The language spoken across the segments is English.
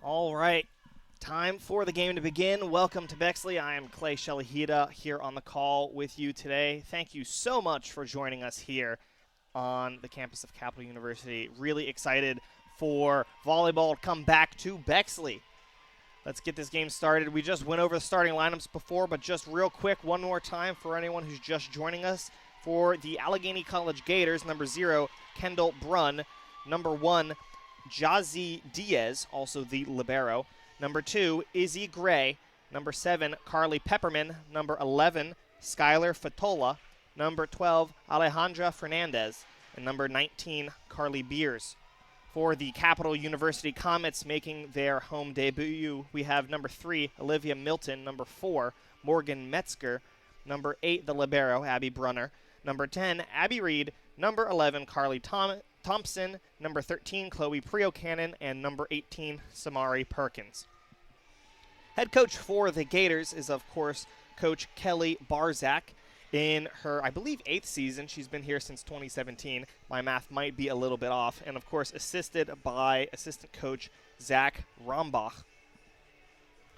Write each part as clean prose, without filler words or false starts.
All right, time for the game to begin. Welcome to Bexley. I am Clay Shelahida here on the call with you today. Thank you so much for joining us here on the campus of Capital University. Really excited for volleyball to come back to Bexley. Let's get this game started. We just went over the starting lineups before, but just real quick, one more time for anyone who's just joining us. For the Allegheny College Gators, number 0, Kendall Brunn. Number 1, Jazzy Diaz, also the libero. Number 2, Izzy Gray. Number 7, Carly Pepperman. Number 11, Skylar Fatola. Number 12, Alejandra Fernandez. And number 19, Carly Beers. For the Capital University Comets making their home debut, we have number 3, Olivia Milton. Number 4, Morgan Metzger. Number 8, the libero, Abby Brunner. Number 10, Abby Reed. Number 11, Carly Thompson. Number 13, Chloe Priocannon. And number 18, Samari Perkins. Head coach for the Gators is, of course, Coach Kelly Barzak. In her, I believe, 8th season. She's been here since 2017. My math might be a little bit off. And, of course, assisted by assistant coach Zach Rombach.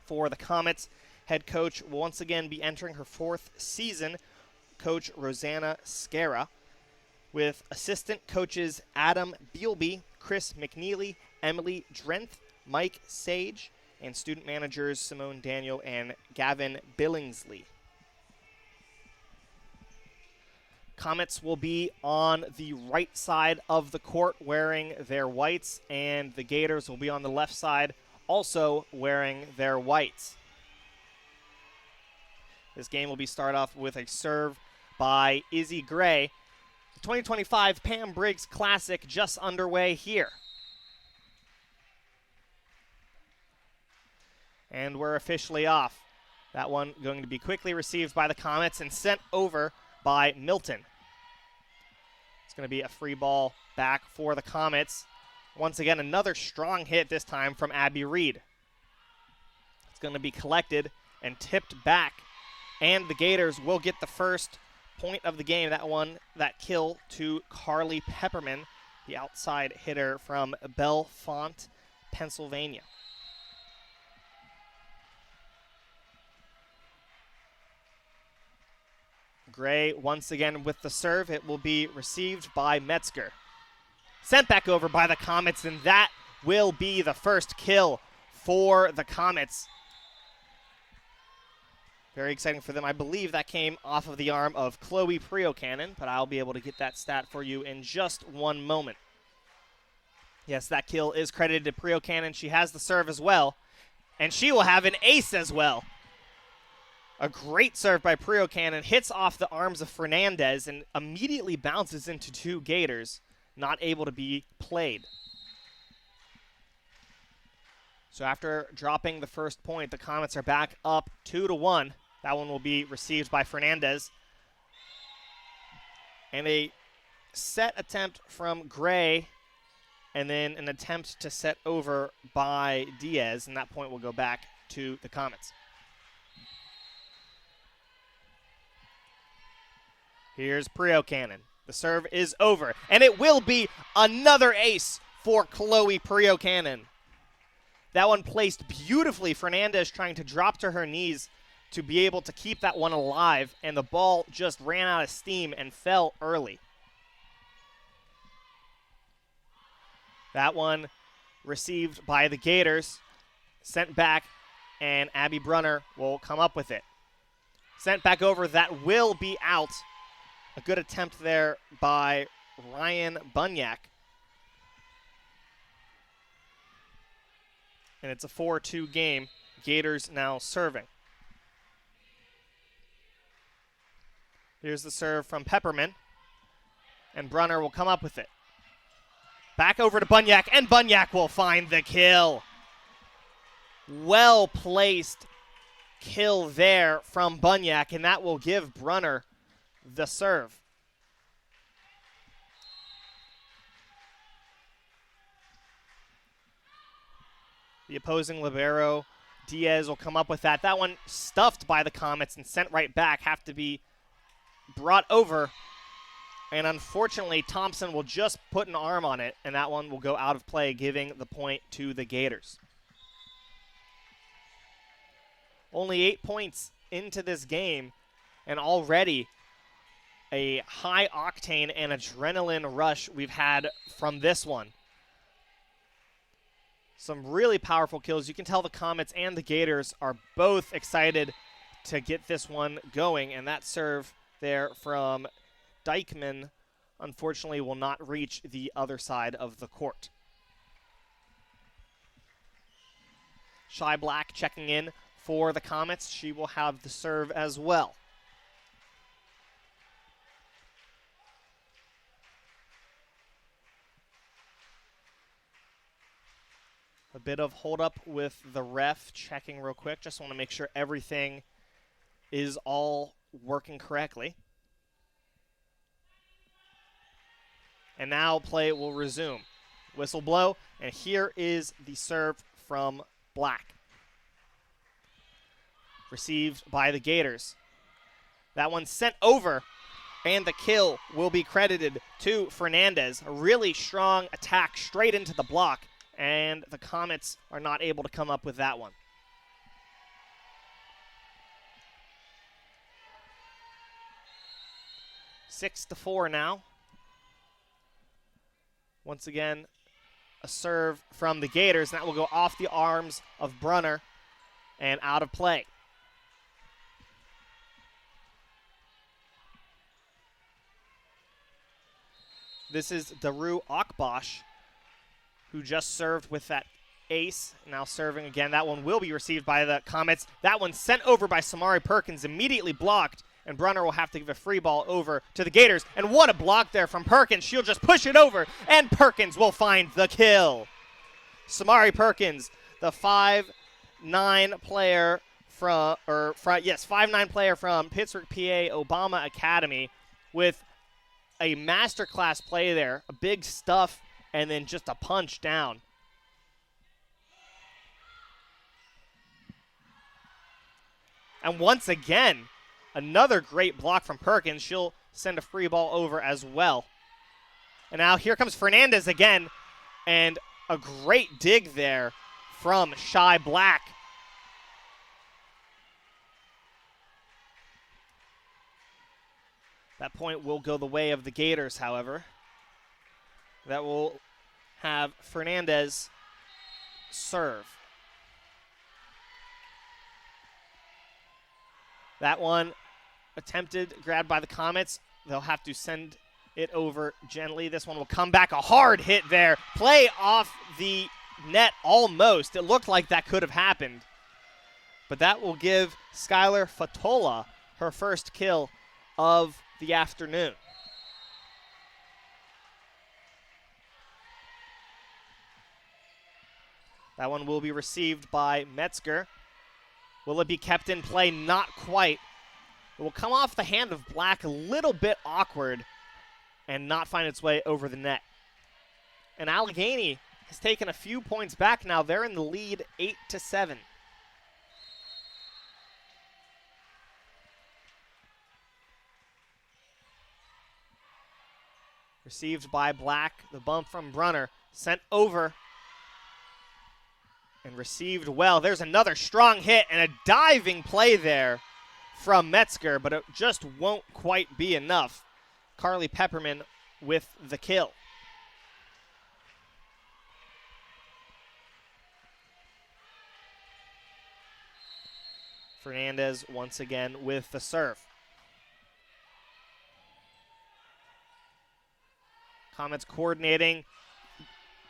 For the Comets, head coach will once again be entering her 4th season, Coach Rosanna Scara, with assistant coaches Adam Bealby, Chris McNeely, Emily Drenth, Mike Sage, and student managers Simone Daniel and Gavin Billingsley. Comets will be on the right side of the court wearing their whites, and the Gators will be on the left side also wearing their whites. This game will be started off with a serve by Izzy Gray. The 2025 Pam Briggs Classic just underway here. And we're officially off. That one going to be quickly received by the Comets and sent over by Milton. It's going to be a free ball back for the Comets. Once again, another strong hit this time from Abby Reed. It's going to be collected and tipped back, and the Gators will get the first point of the game. That kill to Carly Pepperman, the outside hitter from Bellefonte, Pennsylvania. Gray once again with the serve. It will be received by Metzger. Sent back over by the Comets, and that will be the first kill for the Comets. Very exciting for them. I believe that came off of the arm of Chloe Priocannon, but I'll be able to get that stat for you in just one moment. Yes, that kill is credited to Priocannon. She has the serve as well, and she will have an ace as well. A great serve by Priocannon, hits off the arms of Fernandez and immediately bounces into 2 Gators, not able to be played. So after dropping the first point, the Comets are back up 2-1. That one will be received by Fernandez. And a set attempt from Gray, and then an attempt to set over by Diaz, and that point will go back to the Comets. Here's Priocannon. The serve is over, and it will be another ace for Chloe Priocannon. That one placed beautifully. Fernandez trying to drop to her knees to be able to keep that one alive, and the ball just ran out of steam and fell early. That one received by the Gators, sent back, and Abby Brunner will come up with it. Sent back over, that will be out. A good attempt there by Ryan Bunyak. And it's a 4-2 game. Gators now serving. Here's the serve from Pepperman. And Brunner will come up with it. Back over to Bunyak, and Bunyak will find the kill. Well-placed kill there from Bunyak, and that will give Brunner the serve. The opposing libero, Diaz, will come up with that. That one stuffed by the Comets and sent right back. Have to be brought over. And unfortunately, Thompson will just put an arm on it, and that one will go out of play, giving the point to the Gators. Only 8 points into this game, and already a high octane and adrenaline rush we've had from this one. Some really powerful kills. You can tell the Comets and the Gators are both excited to get this one going, and that serve there from Dykman unfortunately will not reach the other side of the court. Shy Black checking in for the Comets. She will have the serve as well. A bit of hold up with the ref checking real quick. Just want to make sure everything is all working correctly. And now play will resume. Whistle blow, and here is the serve from Black. Received by the Gators. That one sent over, and the kill will be credited to Fernandez. A really strong attack straight into the block, and the Comets are not able to come up with that one. Six to 4 now. Once again, a serve from the Gators, and that will go off the arms of Brunner and out of play. This is Daru Akbash, who just served with that ace, now serving again. That one will be received by the Comets. That one sent over by Samari Perkins, immediately blocked, and Brunner will have to give a free ball over to the Gators. And what a block there from Perkins. She'll just push it over, and Perkins will find the kill. Samari Perkins, the 5'9" player from, 5'9" player from Pittsburgh, PA Obama Academy, with a masterclass play there, a big stuff, and then just a punch down. And once again, another great block from Perkins. She'll send a free ball over as well. And now here comes Fernandez again, and a great dig there from Shy Black. That point will go the way of the Gators, however. That will have Fernandez serve. That one attempted, grabbed by the Comets. They'll have to send it over gently. This one will come back. A hard hit there. Play off the net almost. It looked like that could have happened. But that will give Skylar Fatola her first kill of the afternoon. That one will be received by Metzger. Will it be kept in play? Not quite. It will come off the hand of Black, a little bit awkward, and not find its way over the net. And Allegheny has taken a few points back now. They're in the lead 8-7. Received by Black. The bump from Brunner. Sent over. And received well. There's another strong hit and a diving play there from Metzger, but it just won't quite be enough. Carly Pepperman with the kill. Fernandez once again with the serve. Comets coordinating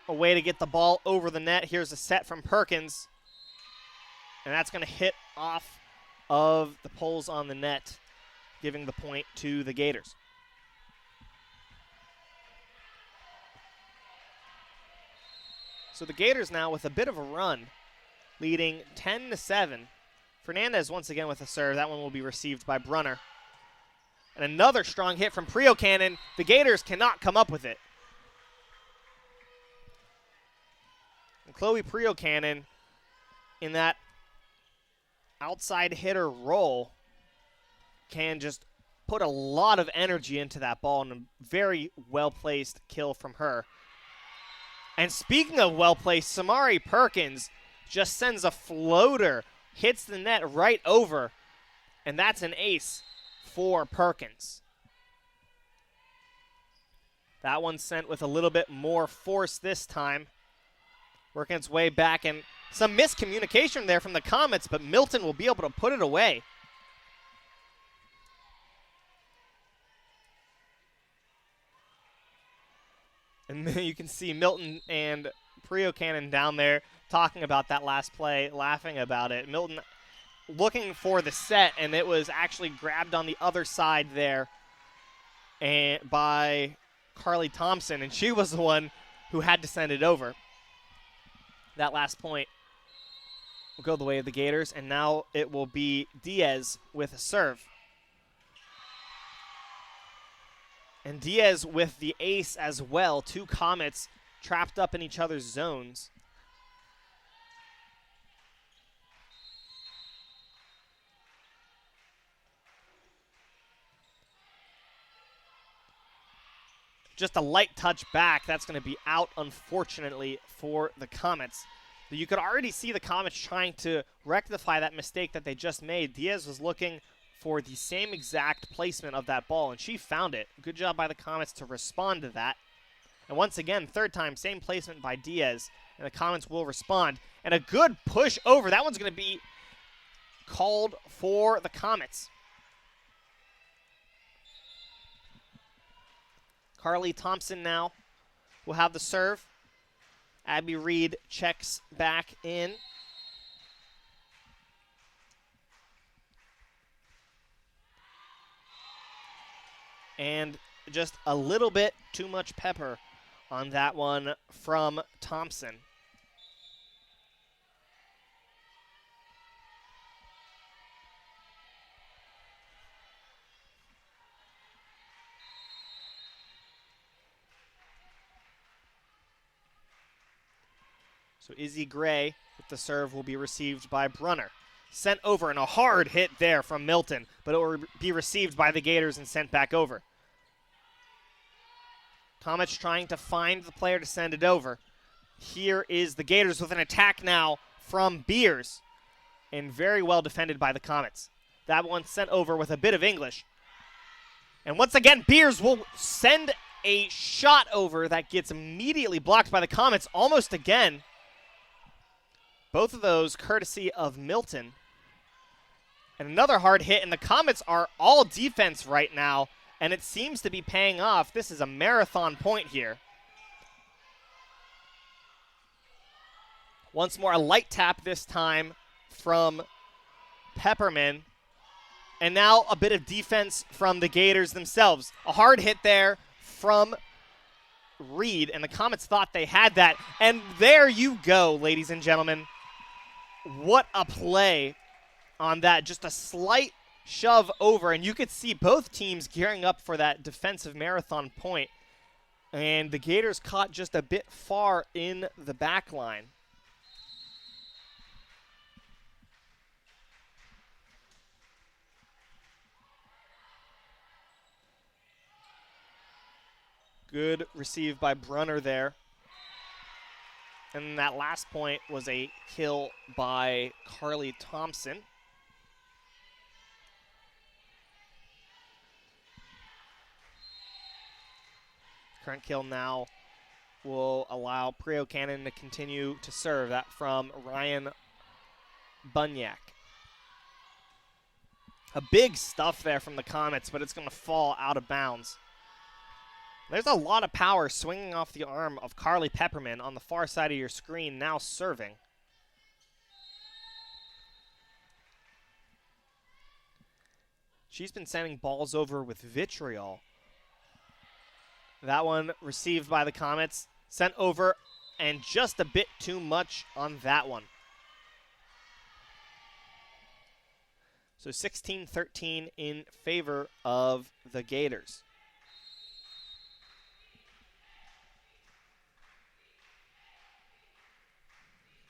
a way to get the ball over the net. Here's a set from Perkins, and that's going to hit off of the poles on the net, giving the point to the Gators. So the Gators now with a bit of a run, leading 10-7. Fernandez once again with a serve. That one will be received by Brunner. And another strong hit from Prio Cannon. The Gators cannot come up with it. And Chloe Prio Cannon in that outside hitter role can just put a lot of energy into that ball, and a very well-placed kill from her. And speaking of well-placed, Samari Perkins just sends a floater hits the net right over, and that's an ace for Perkins. That one sent with a little bit more force this time. Working its way back, and some miscommunication there from the Comets, but Milton will be able to put it away. And you can see Milton and Priocannon down there talking about that last play, laughing about it. Milton looking for the set, and it was actually grabbed on the other side there and by Carly Thompson, and she was the one who had to send it over. That last point will go the way of the Gators, and now it will be Diaz with a serve. And Diaz with the ace as well. Two Comets trapped up in each other's zones. Just a light touch back. That's going to be out, unfortunately, for the Comets. But you could already see the Comets trying to rectify that mistake that they just made. Diaz was looking for the same exact placement of that ball, and she found it. Good job by the Comets to respond to that. And once again, third time, same placement by Diaz, and the Comets will respond. And a good push over. That one's going to be called for the Comets. Carly Thompson now will have the serve. Abby Reed checks back in. And just a little bit too much pepper on that one from Thompson. So Izzy Gray with the serve will be received by Brunner. Sent over, and a hard hit there from Milton, but it will be received by the Gators and sent back over. Comets trying to find the player to send it over. Here is the Gators with an attack now from Beers, and very well defended by the Comets. That one sent over with a bit of English. And once again, Beers will send a shot over that gets immediately blocked by the Comets almost again. Both of those courtesy of Milton. And another hard hit, and the Comets are all defense right now, and it seems to be paying off. This is a marathon point here. Once more, a light tap this time from Pepperman. And now a bit of defense from the Gators themselves. A hard hit there from Reed, and the Comets thought they had that. And there you go, ladies and gentlemen. What a play on that. Just a slight shove over, and you could see both teams gearing up for that defensive marathon point. And the Gators caught just a bit far in the back line. Good receive by Brunner there. And that last point was a kill by Carly Thompson. Current kill now will allow Priocannon to continue to serve. That from Ryan Bunyak. A big stuff there from the Comets, but it's going to fall out of bounds. There's a lot of power swinging off the arm of Carly Pepperman on the far side of your screen, now serving. She's been sending balls over with vitriol. That one received by the Comets, sent over, and just a bit too much on that one. So 16-13 in favor of the Gators.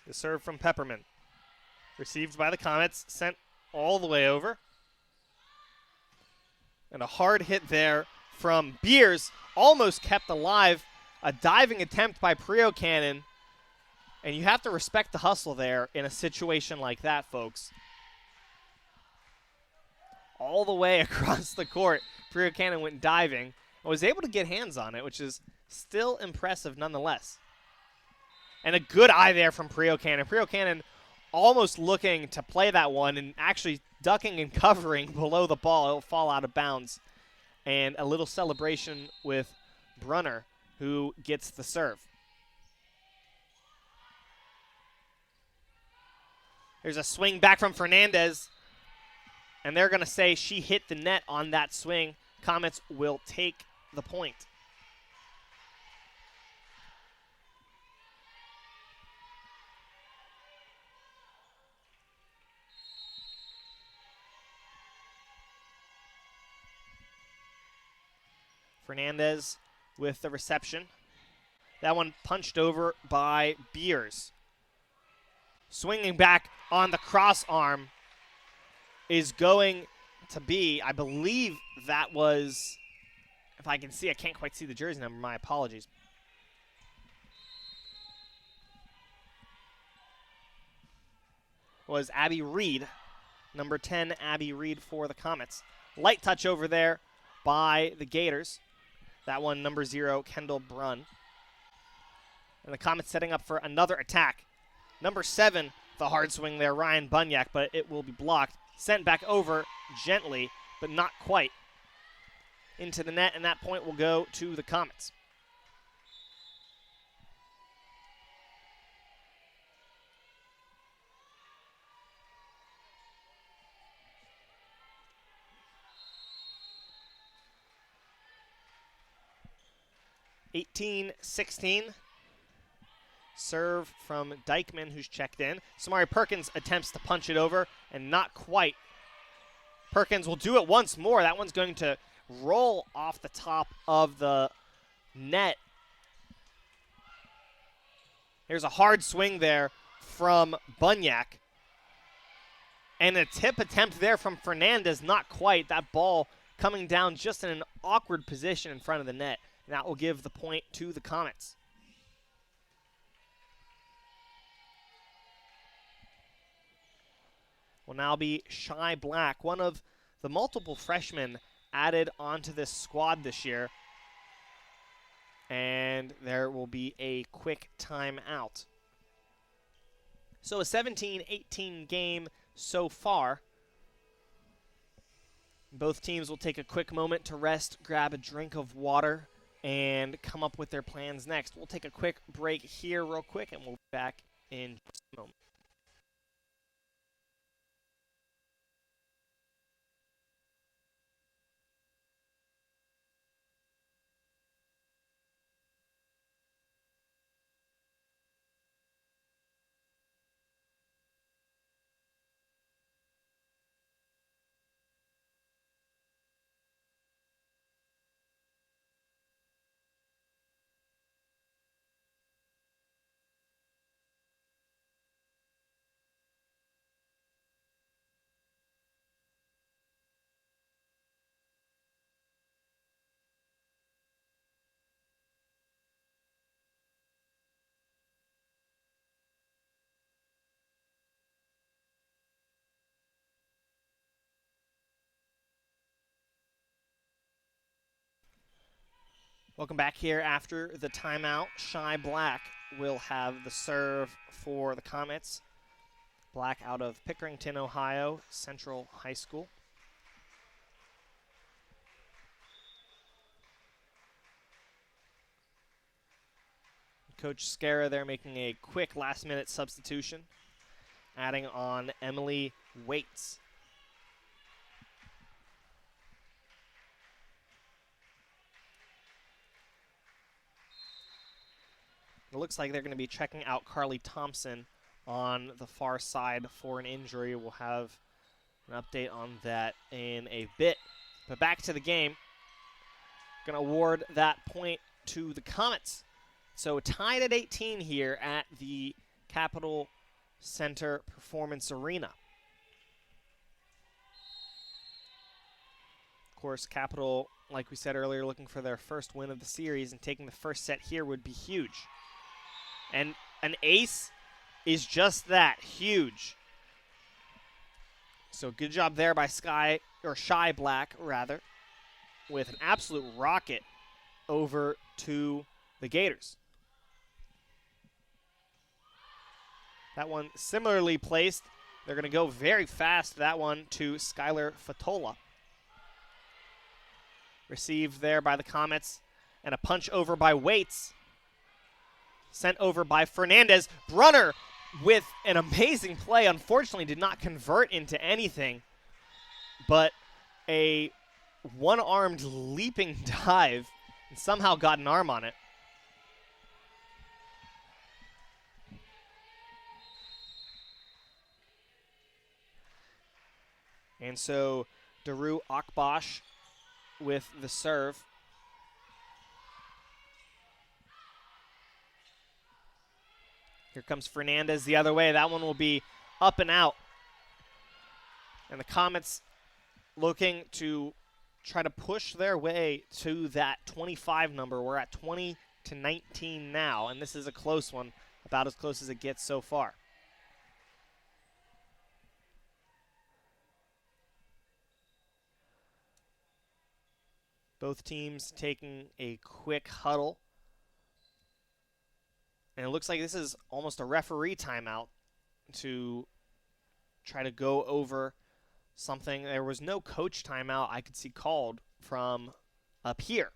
The serve from Pepperman. Received by the Comets, sent all the way over. And a hard hit there from Beers, almost kept alive. A diving attempt by Priocannon. And you have to respect the hustle there in a situation like that, folks. All the way across the court, Prio Cannon went diving and was able to get hands on it, which is still impressive nonetheless. And a good eye there from Prio Cannon. Prio Cannon almost looking to play that one and actually ducking and covering below the ball. It'll fall out of bounds. And a little celebration with Brunner, who gets the serve. There's a swing back from Fernandez, and they're going to say she hit the net on that swing. Comets will take the point. Fernandez with the reception. That one punched over by Beers. Swinging back on the cross arm is going to be, I believe that was, if I can see, I can't quite see the jersey number, my apologies. Was Abby Reed, number 10, Abby Reed for the Comets. Light touch over there by the Gators. That one, number 0, Kendall Brunn. And the Comets setting up for another attack. Number 7, the hard swing there, Ryan Bunyak, but it will be blocked. Sent back over gently, but not quite into the net, and that point will go to the Comets. (18-16). Serve from Dykeman, who's checked in. Samari Perkins attempts to punch it over, and not quite. Perkins will do it once more. That one's going to roll off the top of the net. Here's a hard swing there from Bunyak. And a tip attempt there from Fernandez, not quite. That ball coming down just in an awkward position in front of the net. And that will give the point to the Comets. Will now be Shy Black, one of the multiple freshmen added onto this squad this year. And there will be a quick timeout. So a 17-18 game so far. Both teams will take a quick moment to rest, grab a drink of water, and come up with their plans next. We'll take a quick break here real quick, and we'll be back in just a moment. Welcome back here after the timeout. Shy Black will have the serve for the Comets. Black out of Pickerington, Ohio, Central High School. Coach Scara there making a quick last-minute substitution, adding on Emily Waits. It looks like they're going to be checking out Carly Thompson on the far side for an injury. We'll have an update on that in a bit. But back to the game. Going to award that point to the Comets. So tied at 18 here at the Capitol Center Performance Arena. Of course, Capitol, like we said earlier, looking for their first win of the series, and taking the first set here would be huge. And an ace is just that, huge. So good job there by Shy Black, rather, with an absolute rocket over to the Gators. That one similarly placed. They're going to go very fast, that one to Skylar Fatola. Received there by the Comets, and a punch over by Waits. Sent over by Fernandez. Brunner with an amazing play. Unfortunately did not convert into anything, but a one-armed leaping dive and somehow got an arm on it. And so Daru Akbash with the serve. Here comes Fernandez the other way. That one will be up and out. And the Comets looking to try to push their way to that 25 number. We're at 20-19 now, and this is a close one, about as close as it gets so far. Both teams taking a quick huddle. And it looks like this is almost a referee timeout to try to go over something. There was no coach timeout I could see called from up here.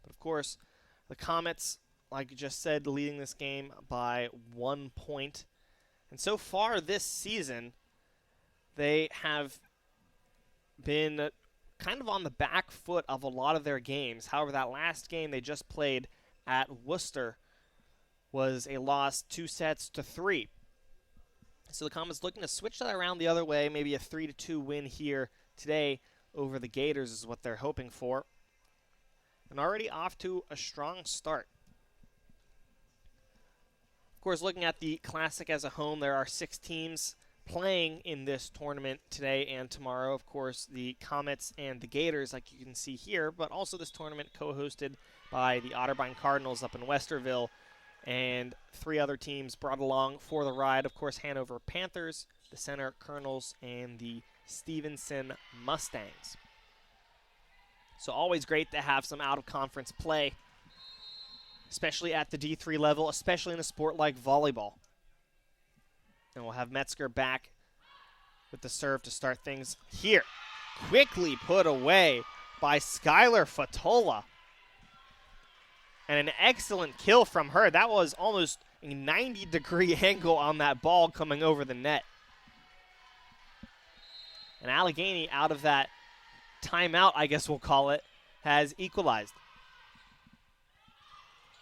But of course, the Comets, like you just said, leading this game by 1 point. And so far this season, they have been kind of on the back foot of a lot of their games. However, that last game they just played at Worcester was a loss 2-3. So the Comets looking to switch that around the other way, maybe a 3-2 win here today over the Gators is what they're hoping for. And already off to a strong start. Of course, looking at the Classic as a home, there are 6 teams playing in this tournament today and tomorrow. Of course, the Comets and the Gators, like you can see here, but also this tournament co-hosted by the Otterbein Cardinals up in Westerville, and 3 other teams brought along for the ride. Of course, Hanover Panthers, the Center Colonels, and the Stevenson Mustangs. So always great to have some out-of-conference play, especially at the D3 level, especially in a sport like volleyball. And we'll have Metzger back with the serve to start things here. Quickly put away by Skylar Fatola. And an excellent kill from her. That was almost a 90-degree angle on that ball coming over the net. And Allegheny, out of that timeout, I guess we'll call it, has equalized.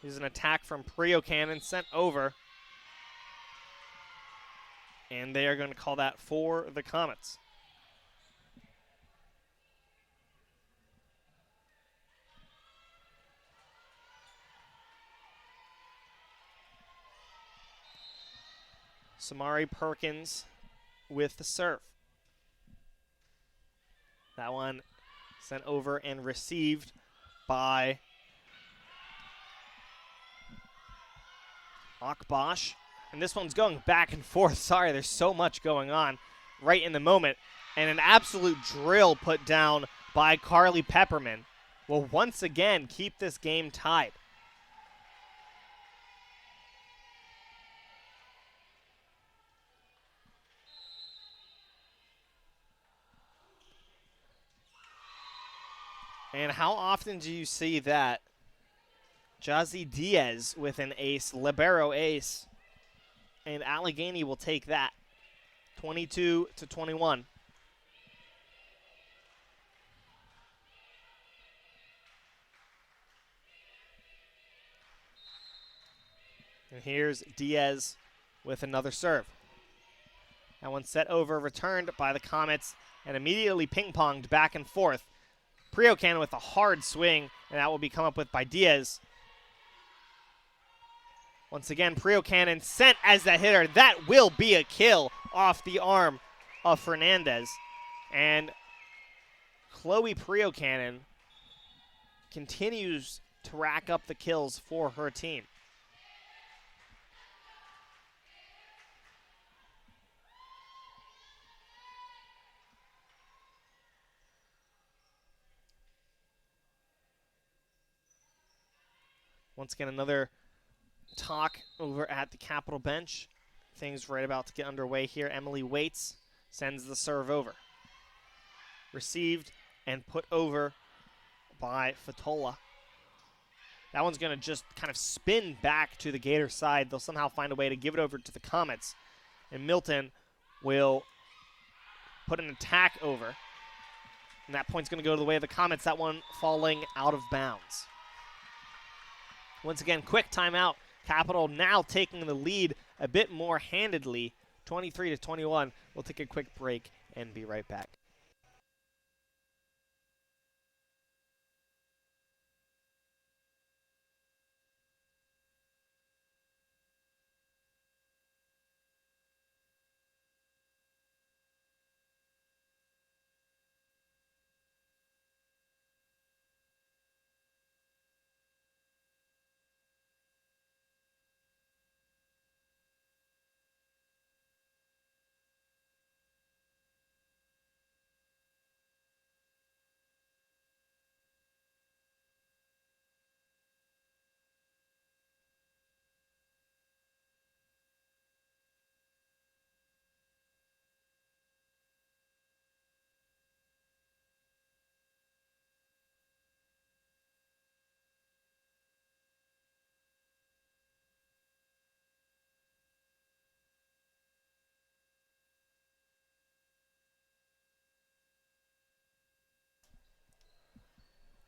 Here's an attack from Prio Cannon sent over. And they are going to call that for the Comets. Samari Perkins with the serve. That one sent over and received by Akbash. And this one's going back and forth. Sorry, there's so much going on right in the moment. And an absolute drill put down by Carly Pepperman will once again keep this game tied. And how often do you see that? Jazzy Diaz with an ace, libero ace. And Allegheny will take that, 22-21. And here's Diaz with another serve. That one set over, returned by the Comets, and immediately ping-ponged back and forth. Prio Cannon with a hard swing, and that will be come up with by Diaz. Once again, Prio Cannon sent as the hitter. That will be a kill off the arm of Fernandez. And Chloe Priocannon continues to rack up the kills for her team. Once again, another talk over at the Capitol bench. Things right about to get underway here. Emily Waits sends the serve over. Received and put over by Fatola. That one's going to just kind of spin back to the Gator side. They'll somehow find a way to give it over to the Comets. And Milton will put an attack over. And that point's going to go the way of the Comets. That one falling out of bounds. Once again, quick timeout. Capital now taking the lead a bit more handedly, 23-21. We'll take a quick break and be right back.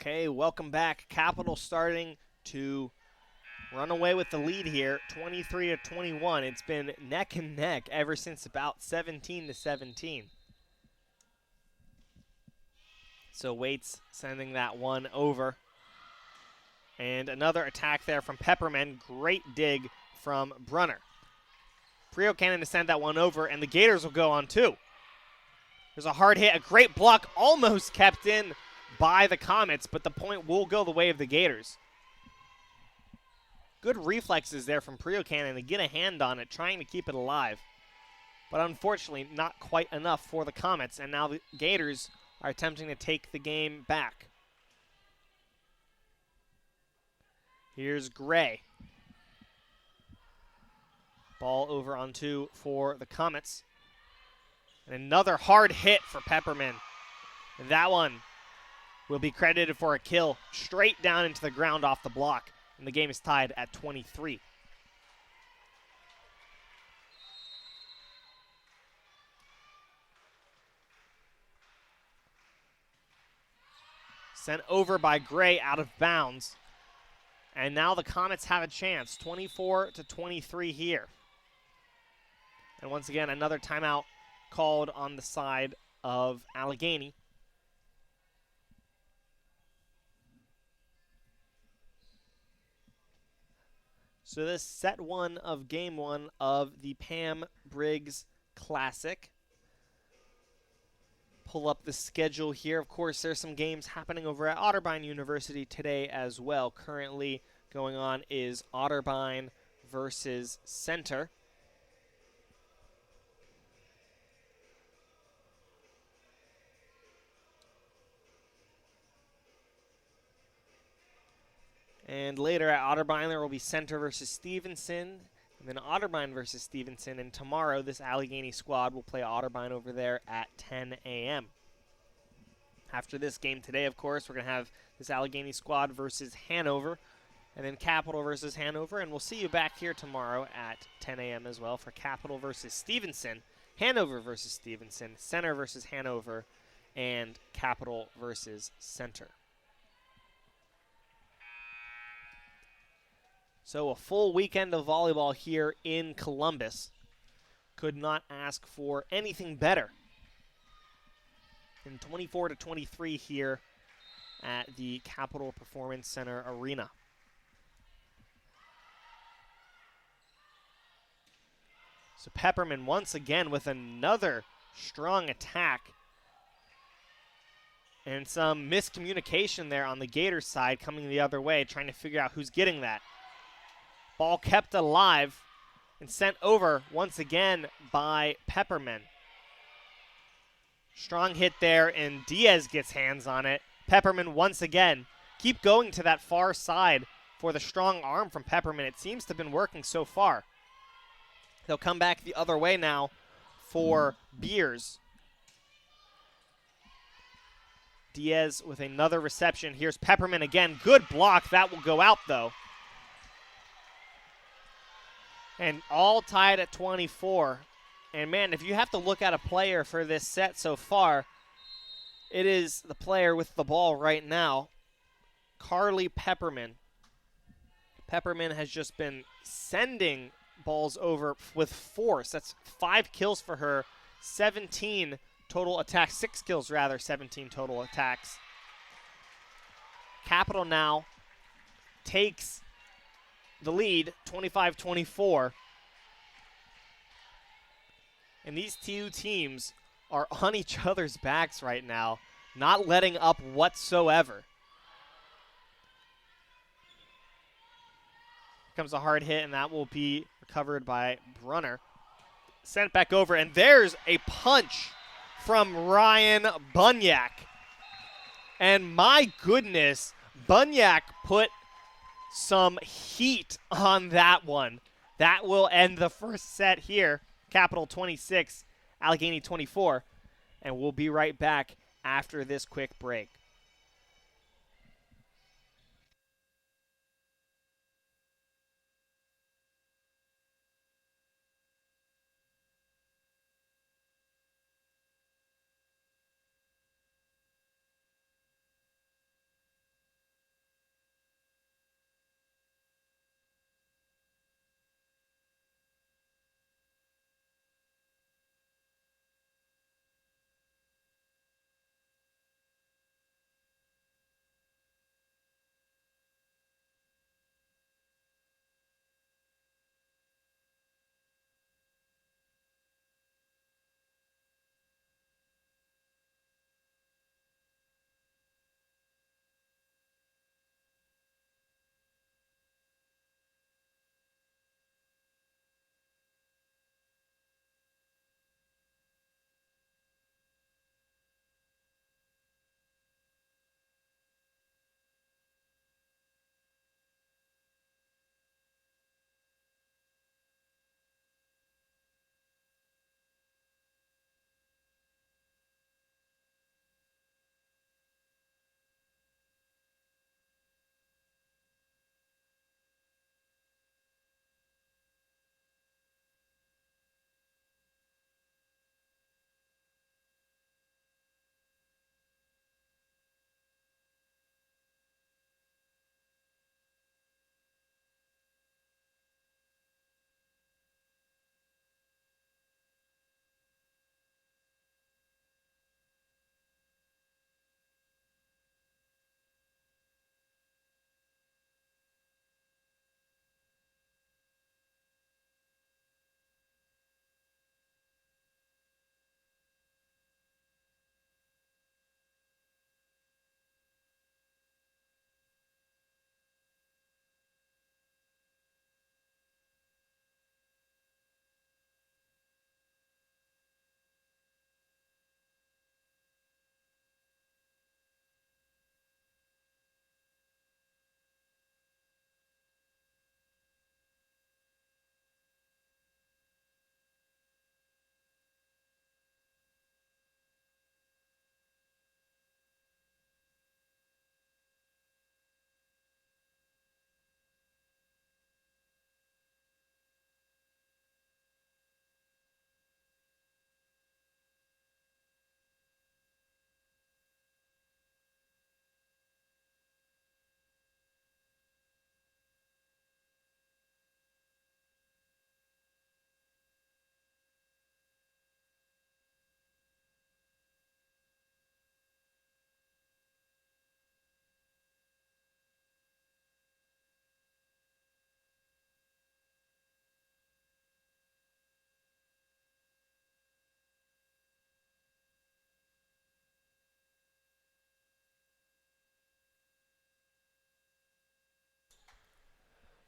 Okay, welcome back. Capital starting to run away with the lead here, 23-21. It's been neck and neck ever since about 17-17. So Waits sending that one over. And another attack there from Pepperman. Great dig from Brunner. Priocannon to send that one over, and the Gators will go on too. There's a hard hit, a great block, almost kept in by the Comets, but the point will go the way of the Gators. Good reflexes there from Priocannon to get a hand on it, trying to keep it alive. But unfortunately, not quite enough for the Comets, and now the Gators are attempting to take the game back. Here's Gray. Ball over on two for the Comets. And another hard hit for Pepperman. And that one will be credited for a kill straight down into the ground off the block. And the game is tied at 23. Sent over by Gray out of bounds. And now the Comets have a chance, 24-23 here. And once again, another timeout called on the side of Allegheny. So this set one of game one of the Pam Briggs Classic. Pull up the schedule here. Of course, there's some games happening over at Otterbein University today as well. Currently going on is Otterbein versus Center. And later at Otterbein, there will be Center versus Stevenson, and then Otterbein versus Stevenson. And tomorrow, this Allegheny squad will play Otterbein over there at 10 a.m. After this game today, of course, we're going to have this Allegheny squad versus Hanover, and then Capital versus Hanover. And we'll see you back here tomorrow at 10 a.m. as well for Capital versus Stevenson, Hanover versus Stevenson, Center versus Hanover, and Capital versus Center. So a full weekend of volleyball here in Columbus. Could not ask for anything better. In 24-23 here at the Capital Performance Center Arena. So Pepperman once again with another Strong attack. And some miscommunication there on the Gators side coming the other way, trying to figure out who's getting that. Ball kept alive and sent over once again by Pepperman. Strong hit there, and Diaz gets hands on it. Pepperman once again. Keep going to that far side for the strong arm from Pepperman. It seems to have been working so far. They'll come back the other way now for Beers. Diaz with another reception. Here's Pepperman again. Good block. That will go out, though. And all tied at 24. And, man, if you have to look at a player for this set so far, it is the player with the ball right now, Carly Pepperman. Pepperman has just been sending balls over with force. That's 5 kills for her, 17 total attacks, 6 kills rather, 17 total attacks. Capital now takes the lead, 25-24. And these two teams are on each other's backs right now, not letting up whatsoever. Here comes a hard hit, and that will be recovered by Brunner. Sent back over, and there's a punch from Ryan Bunyak. And my goodness, Bunyak put some heat on that one. That will end the first set here. Capital 26, Allegheny 24. And we'll be right back after this quick break.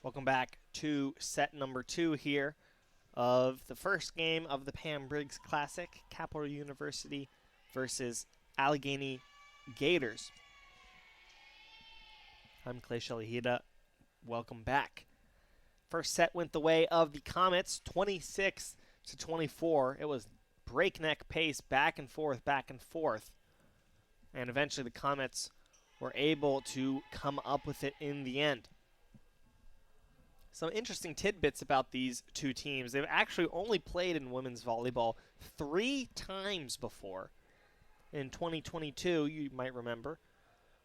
Welcome back to set number 2 here of the first game of the Pam Briggs Classic, Capital University versus Allegheny Gators. I'm Clay Shelley-Hida. Welcome back. First set went the way of the Comets, 26-24. It was breakneck pace, back and forth, back and forth. And eventually the Comets were able to come up with it in the end. Some interesting tidbits about these two teams. They've actually only played in women's volleyball 3 times before. In 2022, you might remember,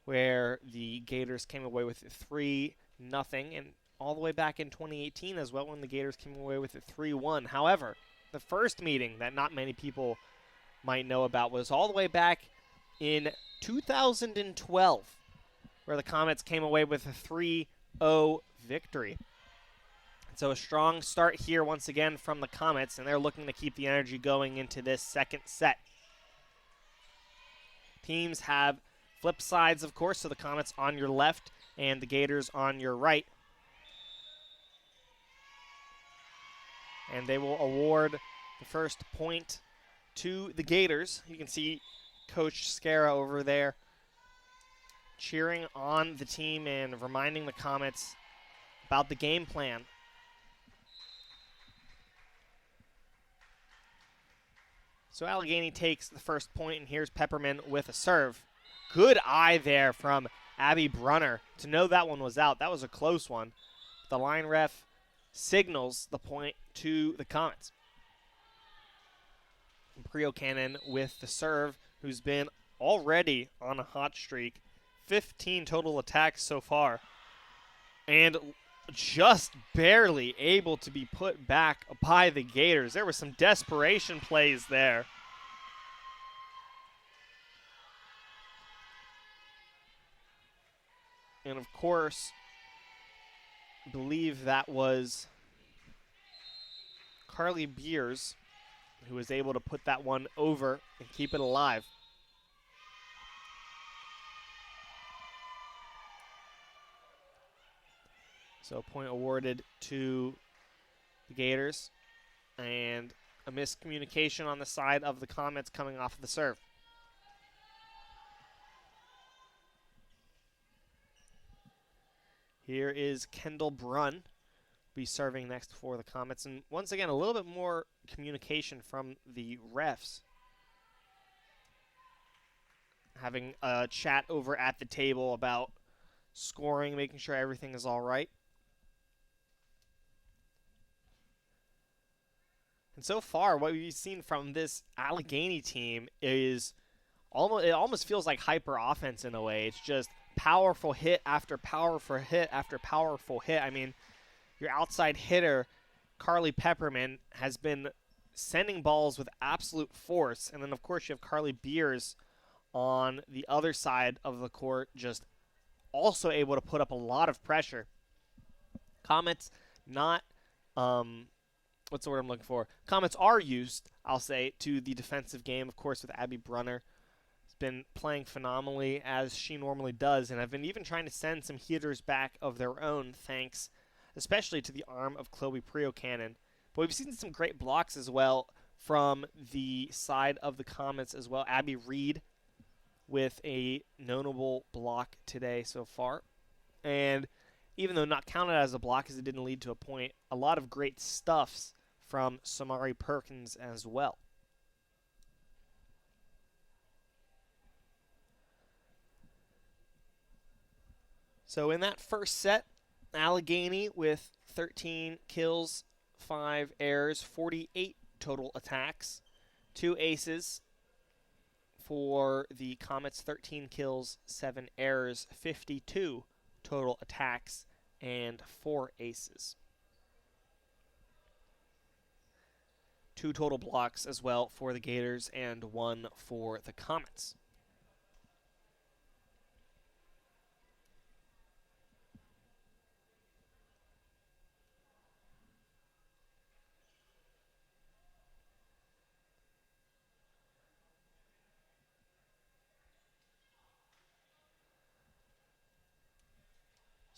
where the Gators came away with 3-0, and all the way back in 2018 as well, when the Gators came away with it 3-1. However, the first meeting that not many people might know about was all the way back in 2012, where the Comets came away with a 3-0 victory. So a strong start here once again from the Comets, and they're looking to keep the energy going into this second set. Teams have flip sides, of course, so the Comets on your left and the Gators on your right. And they will award the first point to the Gators. You can see Coach Scara over there cheering on the team and reminding the Comets about the game plan. So Allegheny takes the first point, and here's Pepperman with a serve. Good eye there from Abby Brunner to know that one was out. That was a close one. The line ref signals the point to the Comets. Prio Cannon with the serve, who's been already on a hot streak. 15 total attacks so far. And just barely able to be put back by the Gators. There were some desperation plays there. And of course, I believe that was Carly Beers who was able to put that one over and keep it alive. So point awarded to the Gators, and a miscommunication on the side of the Comets coming off of the serve. Here is Kendall Brunn, be serving next for the Comets, and once again a little bit more communication from the refs. Having a chat over at the table about scoring, making sure everything is all right. And so far, what we've seen from this Allegheny team is it almost feels like hyper offense in a way. It's just powerful hit after powerful hit after powerful hit. I mean, your outside hitter, Carly Pepperman, has been sending balls with absolute force. And then, of course, you have Carly Beers on the other side of the court, just also able to put up a lot of pressure. Comets not what's the word I'm looking for? Comets are used, I'll say, to the defensive game, of course, with Abby Brunner. Has been playing phenomenally, as she normally does, and I've been even trying to send some hitters back of their own, thanks especially to the arm of Chloe Prio Cannon. But we've seen some great blocks as well from the side of the Comets as well. Abby Reed with a notable block today so far. And even though not counted as a block as it didn't lead to a point, a lot of great stuffs from Samari Perkins as well. So in that first set, Allegheny with 13 kills, 5 errors, 48 total attacks, 2 aces for the Comets, 13 kills, 7 errors, 52 total attacks, and 4 aces. 2 total blocks as well for the Gators and 1 for the Comets.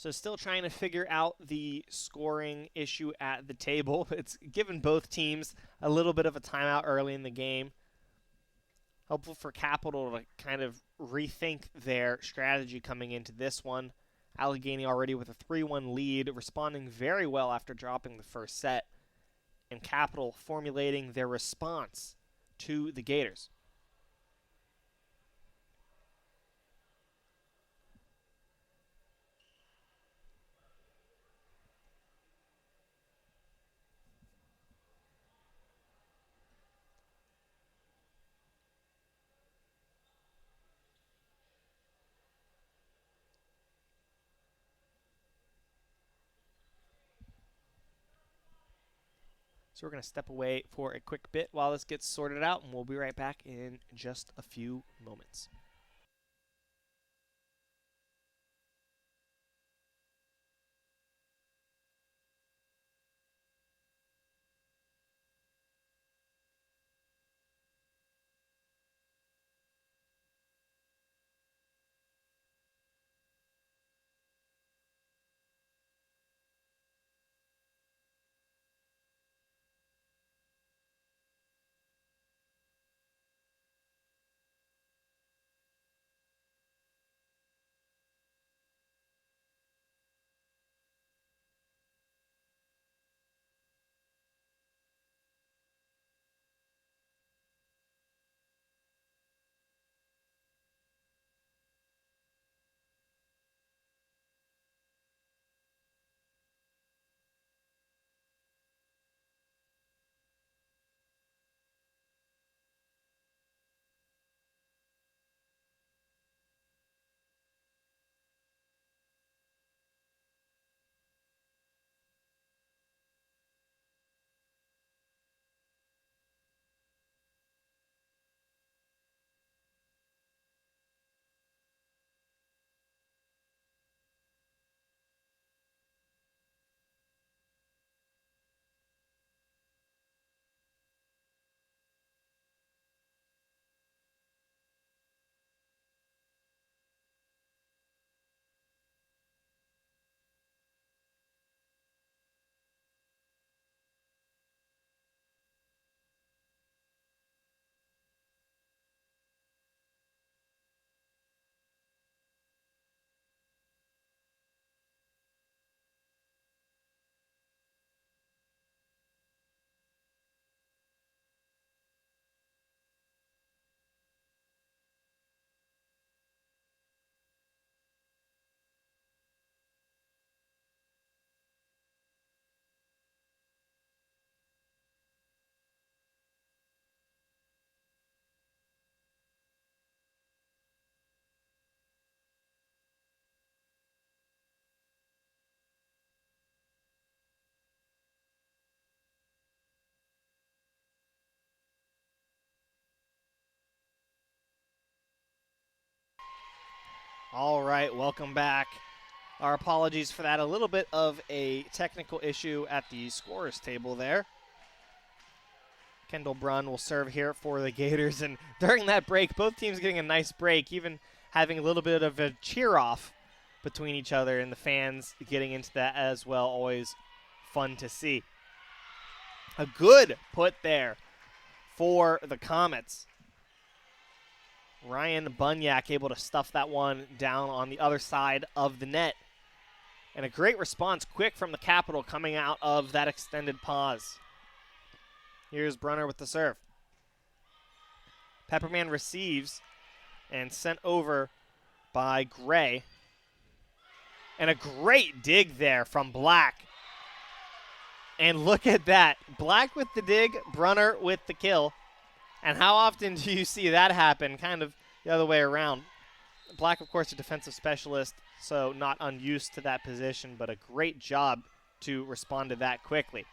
So still trying to figure out the scoring issue at the table. It's given both teams a little bit of a timeout early in the game. Hopeful for Capital to kind of rethink their strategy coming into this one. Allegheny already with a 3-1 lead, responding very well after dropping the first set. And Capital formulating their response to the Gators. So we're going to step away for a quick bit while this gets sorted out, and we'll be right back in just a few moments. All right, welcome back. Our apologies for that. A little bit of a technical issue at the scorer's table there. Kendall Brunn will serve here for the Gators. And during that break, both teams getting a nice break, even having a little bit of a cheer-off between each other and the fans getting into that as well. Always fun to see. A good put there for the Comets. Ryan Bunyak able to stuff that one down on the other side of the net. And a great response, quick from the Capital coming out of that extended pause. Here's Brunner with the serve. Pepperman receives and sent over by Gray. And a great dig there from Black. And look at that. Black with the dig, Brunner with the kill. And how often do you see that happen? Kind of the other way around. Black, of course, a defensive specialist, so not unused to that position, but a great job to respond to that quickly.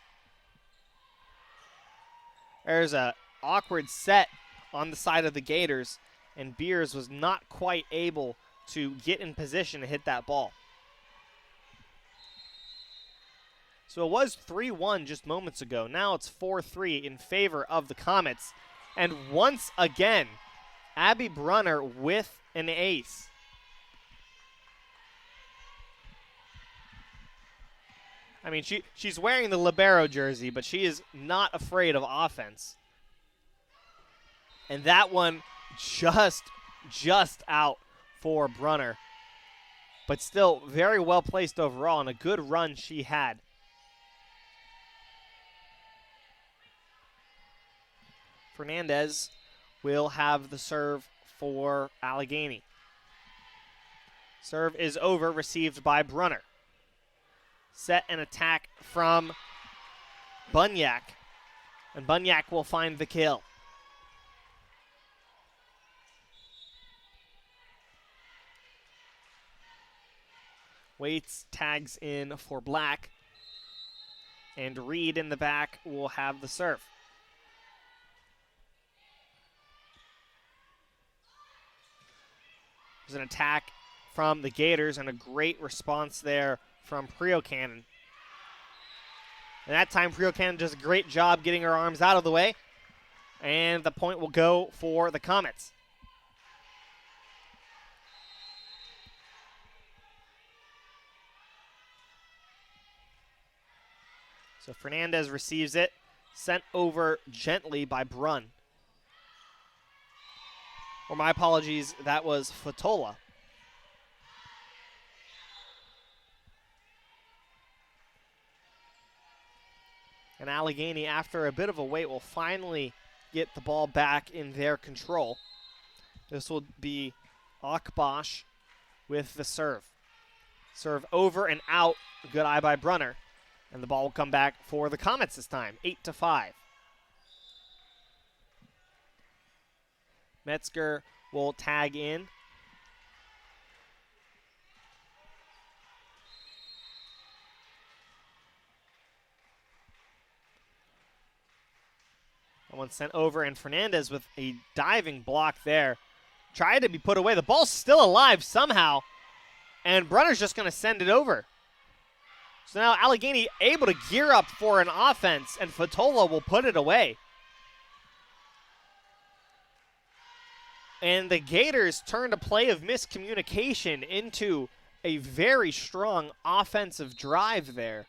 There's an awkward set on the side of the Gators, and Beers was not quite able to get in position to hit that ball. So it was 3-1 just moments ago. Now it's 4-3 in favor of the Comets. And once again, Abby Brunner with an ace. I mean, she's wearing the libero jersey, but she is not afraid of offense. And that one just out for Brunner. But still very well placed overall and a good run she had. Fernandez will have the serve for Allegheny. Serve is over, received by Brunner. Set an attack from Bunyak, and Bunyak will find the kill. Waits tags in for Black, and Reed in the back will have the serve. There's an attack from the Gators and a great response there from Priocannon. And that time Priocannon does a great job getting her arms out of the way, and the point will go for the Comets. So Fernandez receives it, sent over gently by Brunn. Or my apologies, that was Fatola. And Allegheny, after a bit of a wait, will finally get the ball back in their control. This will be Akbash with the serve. Serve over and out. Good eye by Brunner. And the ball will come back for the Comets this time, 8-5. Metzger will tag in. That one sent over, and Fernandez with a diving block there. Tried to be put away. The ball's still alive somehow, and Brunner's just going to send it over. So now Allegheny able to gear up for an offense, and Fatola will put it away. And the Gators turned a play of miscommunication into a very strong offensive drive there.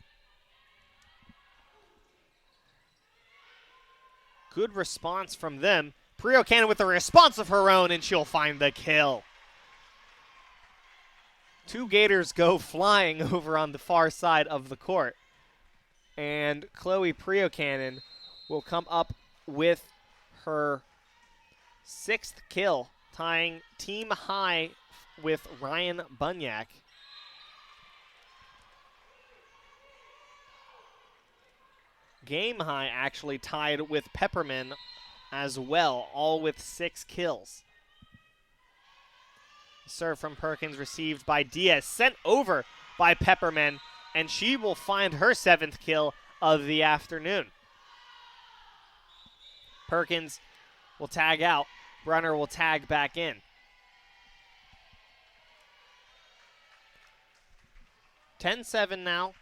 Good response from them. Priocannon with a response of her own, and she'll find the kill. Two Gators go flying over on the far side of the court. And Chloe Priocannon will come up with her 6th kill, tying team high with Ryan Bunyak. Game high actually tied with Pepperman as well, all with 6 kills. Serve from Perkins received by Diaz, sent over by Pepperman, and she will find her 7th kill of the afternoon. Perkins will tag out. Brunner will tag back in. (10-7) now.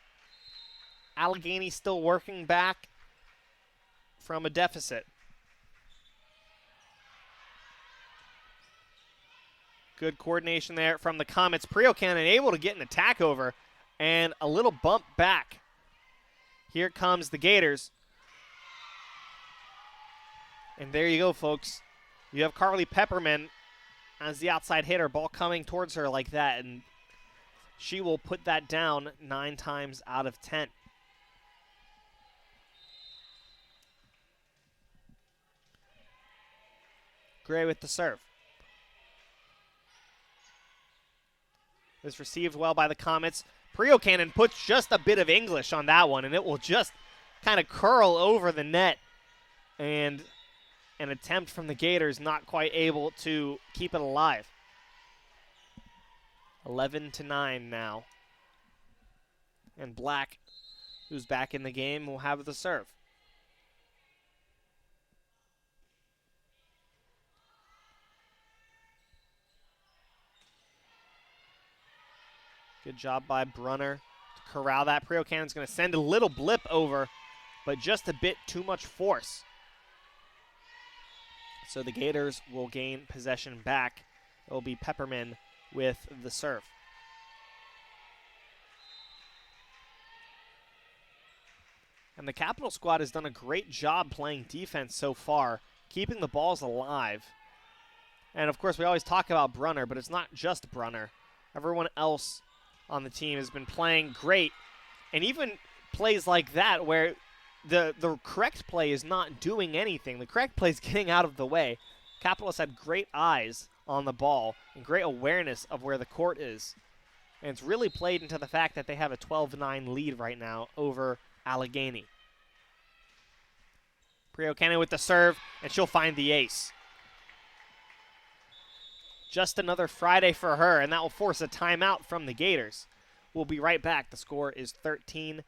Allegheny still working back from a deficit. Good coordination there from the Comets. Priocannon able to get an attack over and a little bump back. Here comes the Gators. And there you go, folks. You have Carly Pepperman as the outside hitter, ball coming towards her like that, and she will put that down 9 times out of 10. Gray with the serve. This received well by the Comets. Priocannon puts just a bit of English on that one, and it will just kind of curl over the net. And an attempt from the Gators not quite able to keep it alive. 11-9 now. And Black, who's back in the game, will have the serve. Good job by Brunner to corral that. Priocannon's going to send a little blip over, but just a bit too much force. So the Gators will gain possession back. It will be Pepperman with the serve. And the Capital squad has done a great job playing defense so far, keeping the balls alive. And of course, we always talk about Brunner, but it's not just Brunner. Everyone else on the team has been playing great. And even plays like that where the correct play is not doing anything. The correct play is getting out of the way. Capital has had great eyes on the ball and great awareness of where the court is. And it's really played into the fact that they have a 12-9 lead right now over Allegheny. Priocannon with the serve, and she'll find the ace. Just another Friday for her, and that will force a timeout from the Gators. We'll be right back. The score is 13-9.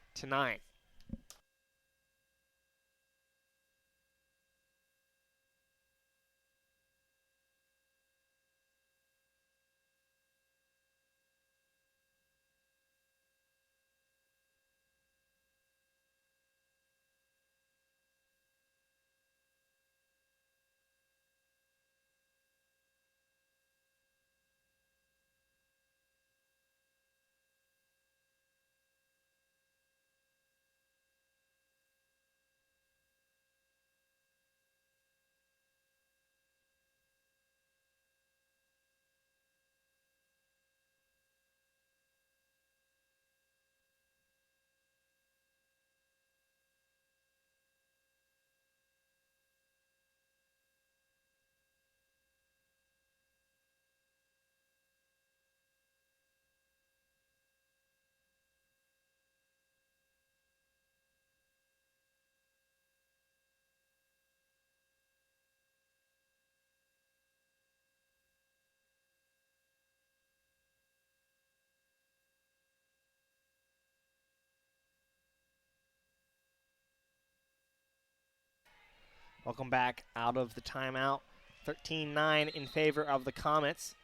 Welcome back out of the timeout. 13-9 in favor of the Comets.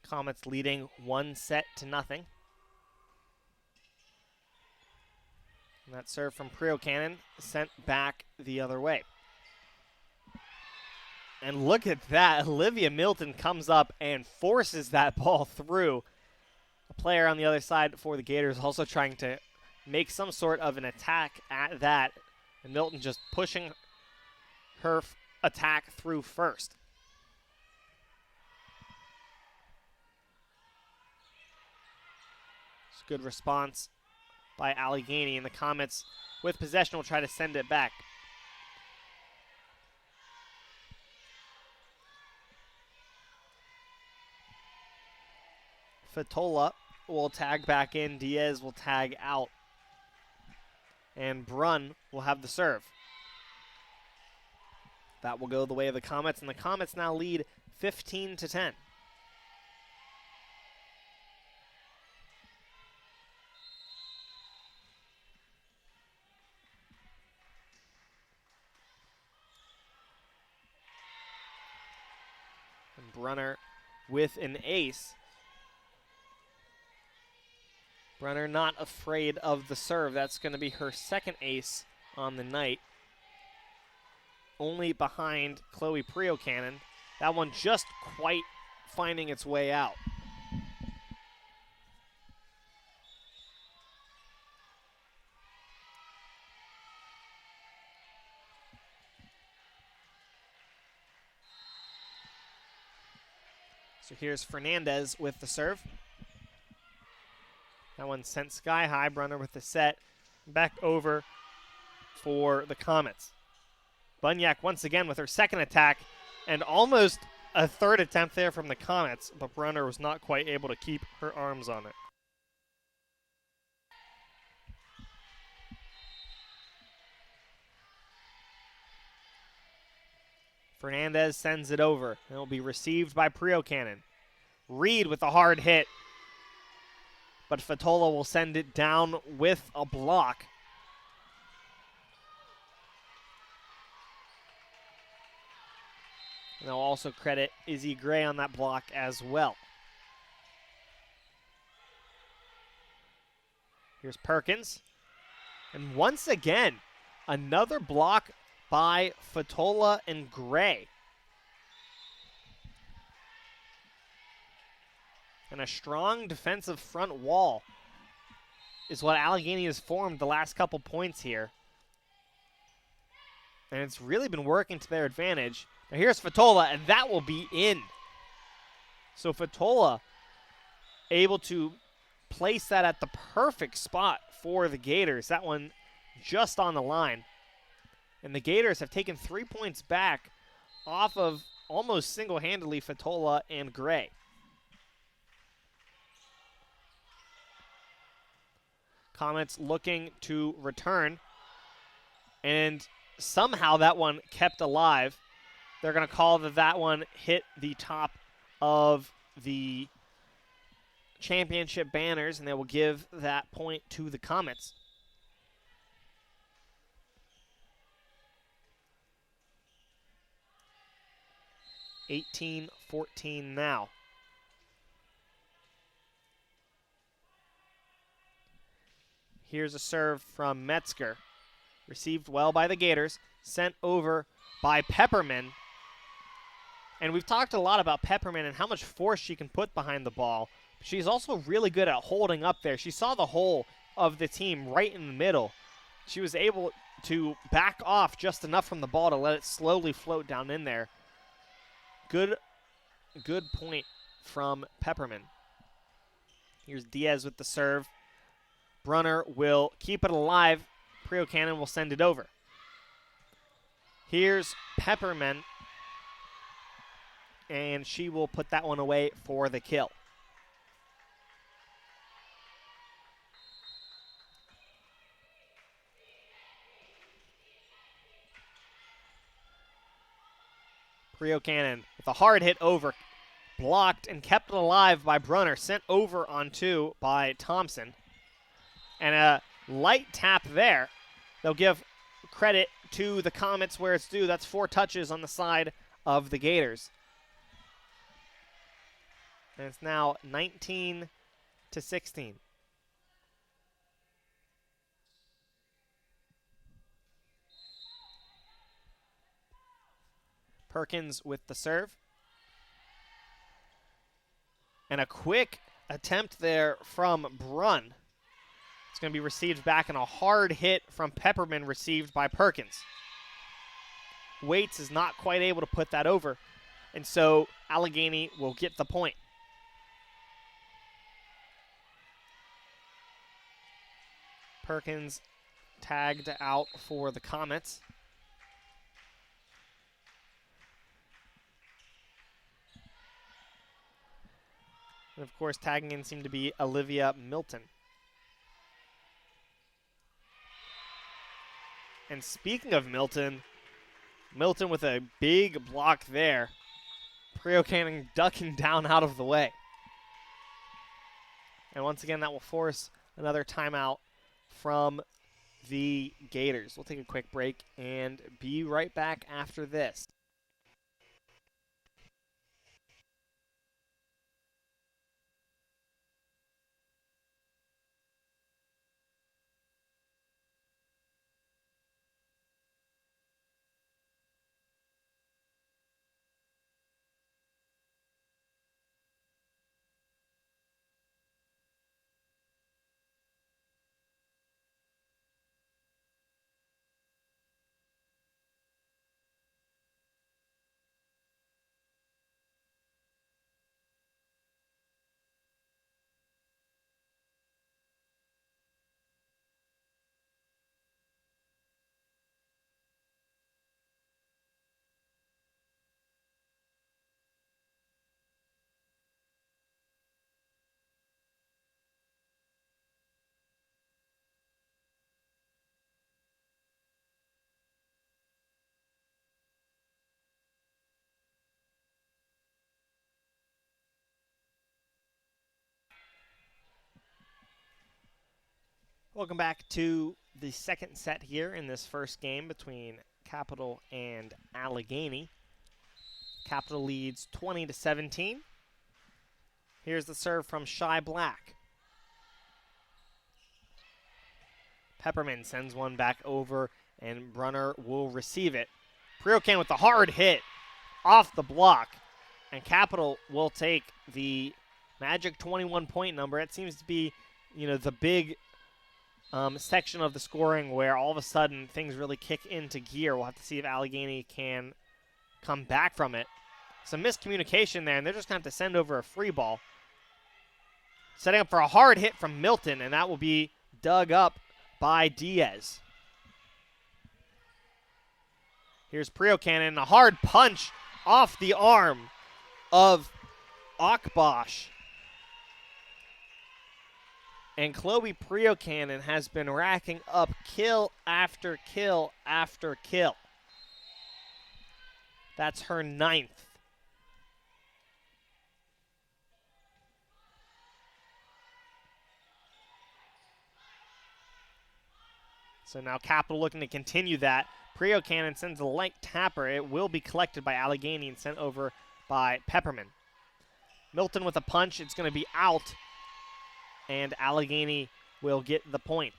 Comets leading 1-0. And that serve from Priocannon sent back the other way. And look at that. Olivia Milton comes up and forces that ball through. A player on the other side for the Gators also trying to make some sort of an attack at that. And Milton just pushing her attack through first. It's a good response by Allegheny, and the Comets with possession will try to send it back. Fatola will tag back in. Diaz will tag out. And Brunn will have the serve. That will go the way of the Comets, and the Comets now lead 15-10. And Brunner with an ace. Brunner not afraid of the serve. That's going to be her second ace on the night. Only behind Chloe Priocannon. That one just quite finding its way out. So here's Fernandez with the serve. That one sent sky high. Brunner with the set. Back over for the Comets. Bunyak once again with her second attack, and almost a third attempt there from the Comets, but Brunner was not quite able to keep her arms on it. Fernandez sends it over. It will be received by Priocannon. Reed with a hard hit, but Fatola will send it down with a block. And they'll also credit Izzy Gray on that block as well. Here's Perkins. And once again, another block by Fatola and Gray. And a strong defensive front wall is what Allegheny has formed the last couple points here. And it's really been working to their advantage. Now here's Fatola, and that will be in. So Fatola able to place that at the perfect spot for the Gators. That one just on the line. And the Gators have taken 3 points back off of almost single-handedly Fatola and Gray. Comets looking to return. And somehow that one kept alive. They're going to call that one hit the top of the championship banners, and they will give that point to the Comets. (18-14) now. Here's a serve from Metzger. Received well by the Gators. Sent over by Pepperman. And we've talked a lot about Pepperman and how much force she can put behind the ball. She's also really good at holding up there. She saw the hole of the team right in the middle. She was able to back off just enough from the ball to let it slowly float down in there. Good point from Pepperman. Here's Diaz with the serve. Brunner will keep it alive. Prio Cannon will send it over. Here's Pepperman, and she will put that one away for the kill. Prio Cannon with a hard hit over. Blocked and kept alive by Brunner. Sent over on 2 by Thompson. And a light tap there. They'll give credit to the Comets where it's due. That's 4 touches on the side of the Gators. And it's now 19-16. Perkins with the serve. And a quick attempt there from Brunn. It's going to be received back, and a hard hit from Pepperman received by Perkins. Waits is not quite able to put that over, and so Allegheny will get the point. Perkins tagged out for the Comets. And of course, tagging in seemed to be Olivia Milton. And speaking of Milton with a big block there. Prio Cannon ducking down out of the way. And once again, that will force another timeout from the Gators. We'll take a quick break and be right back after this. Welcome back to the second set here in this first game between Capital and Allegheny. Capital leads 20-17. Here's the serve from Shy Black. Pepperman sends one back over, and Brunner will receive it. Priocan with the hard hit off the block, and Capital will take the magic 21-point number. It seems to be, the big section of the scoring where all of a sudden things really kick into gear. We'll have to see if Allegheny can come back from it. Some miscommunication there, and they're just going to have to send over a free ball. Setting up for a hard hit from Milton, and that will be dug up by Diaz. Here's Priocannon, a hard punch off the arm of Akbash. And Chloe Priocannon has been racking up kill after kill after kill. That's her 9th. So now Capital looking to continue that. Priocannon sends a light tapper. It will be collected by Allegheny and sent over by Pepperman. Milton with a punch. It's going to be out, and Allegheny will get the point.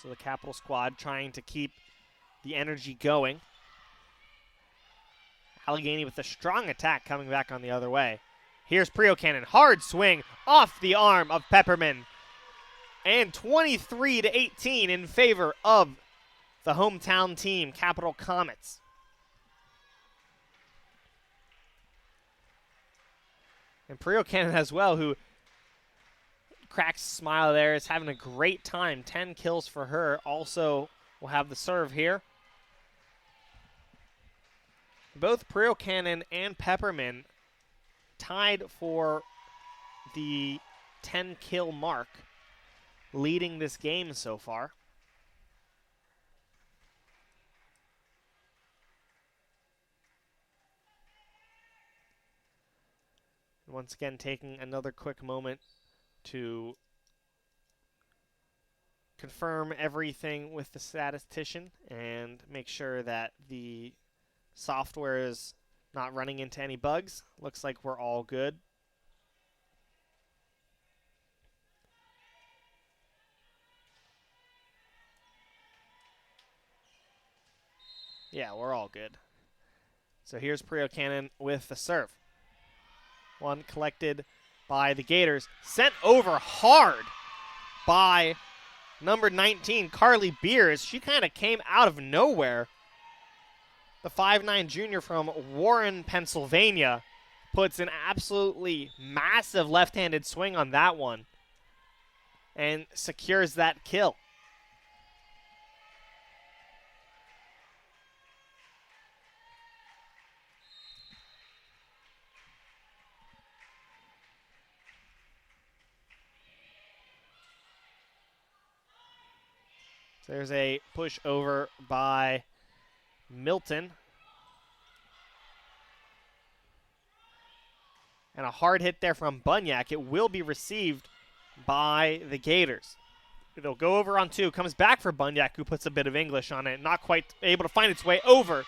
So the Capital squad trying to keep the energy going. Allegheny with a strong attack coming back on the other way. Here's Priocannon. Hard swing off the arm of Pepperman. And 23-18 in favor of the hometown team, Capital Comets. And Priocannon as well, who cracks a smile there, is having a great time. 10 kills for her. Also will have the serve here. Both Priocannon and Pepperman tied for the 10-kill mark, leading this game so far. Once again, taking another quick moment to confirm everything with the statistician and make sure that the software is not running into any bugs. Looks like we're all good. Yeah, we're all good. So here's Priocannon with the serve. One collected by the Gators. Sent over hard by number 19, Carly Beers. She kind of came out of nowhere. The 5'9" junior from Warren, Pennsylvania, puts an absolutely massive left-handed swing on that one and secures that kill. So there's a push over by Milton. And a hard hit there from Bunyak. It will be received by the Gators. It'll go over on 2. Comes back for Bunyak, who puts a bit of English on it. Not quite able to find its way over.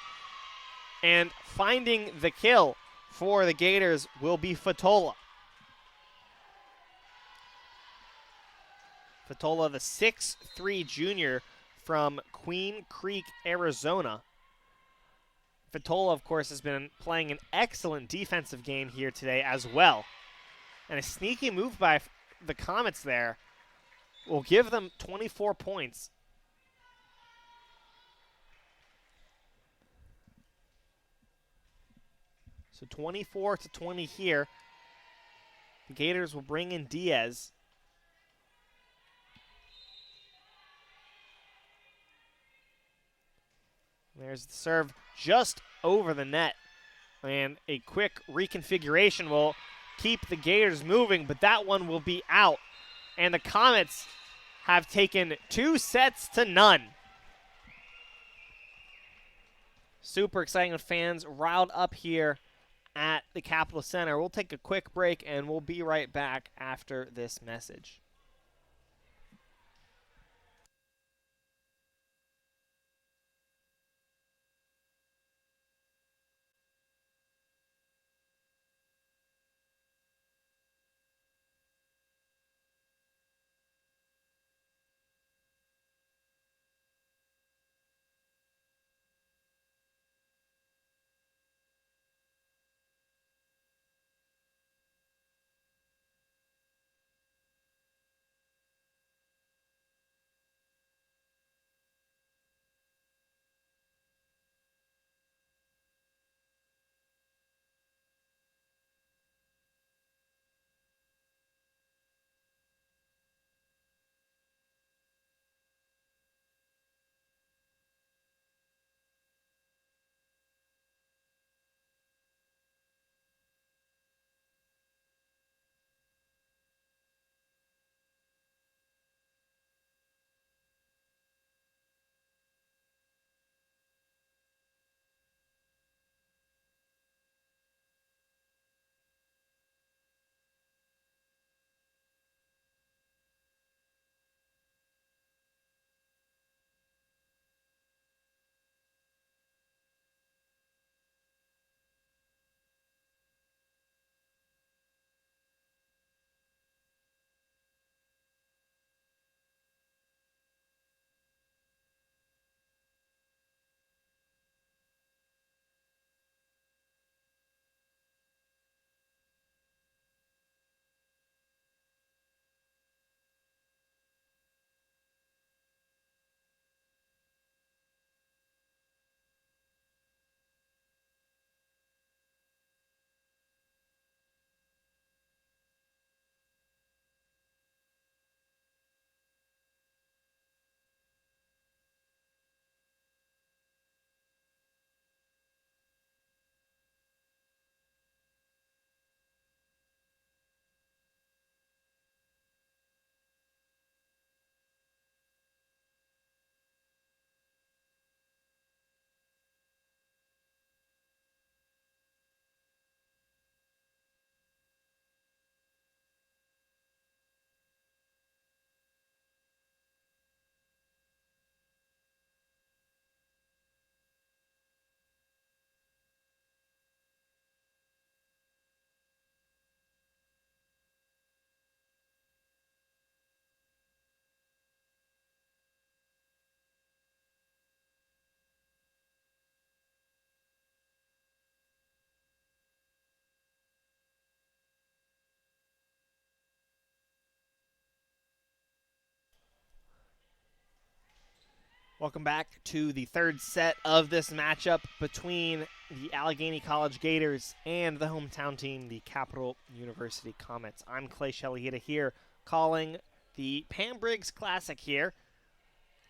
And finding the kill for the Gators will be Fatola. Fatola, the 6'3" junior from Queen Creek, Arizona. Fatola, of course, has been playing an excellent defensive game here today as well. And a sneaky move by the Comets there will give them 24 points. So 24-20 here. The Gators will bring in Diaz. There's the serve just over the net. And a quick reconfiguration will keep the Gators moving, but that one will be out. And the Comets have taken 2-0. Super exciting with fans riled up here at the Capitol Center. We'll take a quick break, and we'll be right back after this message. Welcome back to the third set of this matchup between the Allegheny College Gators and the hometown team, the Capital University Comets. I'm Clay Shelley here calling the Pam Briggs Classic here.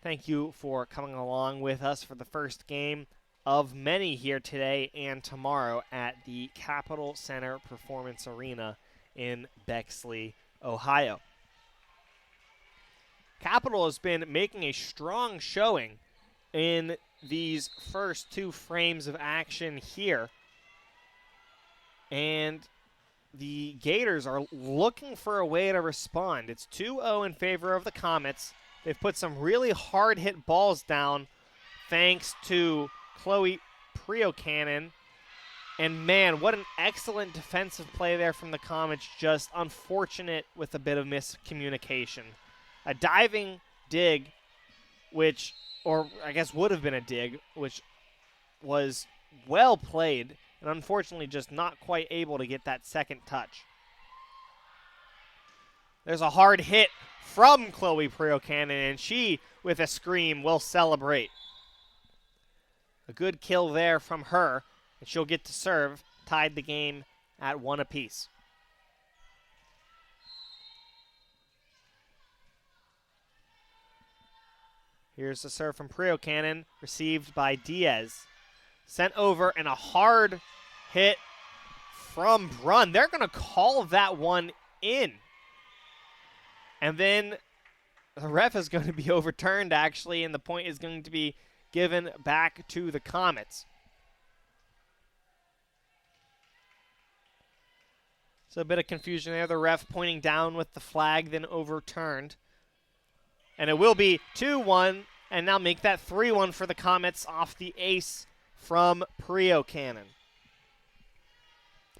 Thank you for coming along with us for the first game of many here today and tomorrow at the Capitol Center Performance Arena in Bexley, Ohio. Capital has been making a strong showing in these first two frames of action here. And the Gators are looking for a way to respond. It's 2-0 in favor of the Comets. They've put some really hard-hit balls down thanks to Chloe Priocannon. And, man, what an excellent defensive play there from the Comets. Just unfortunate with a bit of miscommunication. A diving dig, which, or I guess would have been a dig, which was well played, and unfortunately just not quite able to get that second touch. There's a hard hit from Chloe Priocannon, and she, with a scream, will celebrate. A good kill there from her, and she'll get to serve, tied the game at 1 apiece. Here's the serve from Priocannon, received by Diaz. Sent over, and a hard hit from Brunn. They're going to call that one in. And then the ref is going to be overturned, actually, and the point is going to be given back to the Comets. So a bit of confusion there. The ref pointing down with the flag, then overturned. And it will be 2-1, and now make that 3-1 for the Comets off the ace from Priocannon.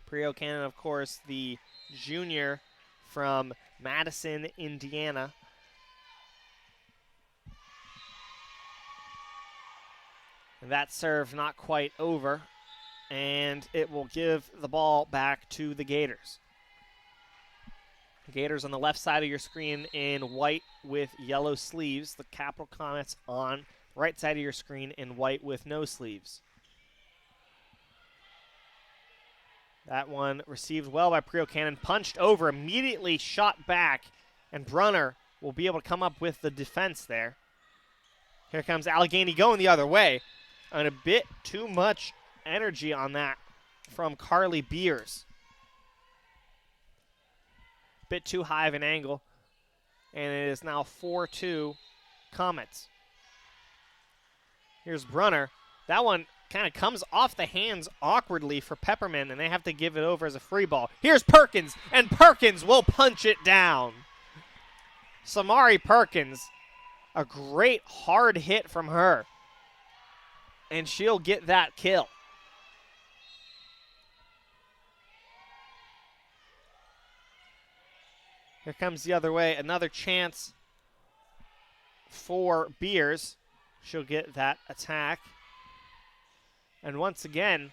Priocannon, of course, the junior from Madison, Indiana. And that serve not quite over, and it will give the ball back to the Gators. Gators on the left side of your screen in white with yellow sleeves. The Capital Comets on the right side of your screen in white with no sleeves. That one received well by Priocannon, punched over, immediately shot back, and Brunner will be able to come up with the defense there. Here comes Allegheny going the other way, and a bit too much energy on that from Carly Beers. Bit too high of an angle, and it is now 4-2 Comets. Here's Brunner. That one kind of comes off the hands awkwardly for Pepperman, and they have to give it over as a free ball. Here's Perkins, and Perkins will punch it down. Samari Perkins, a great hard hit from her, and she'll get that kill. Here comes the other way, another chance for Beers. She'll get that attack. And once again,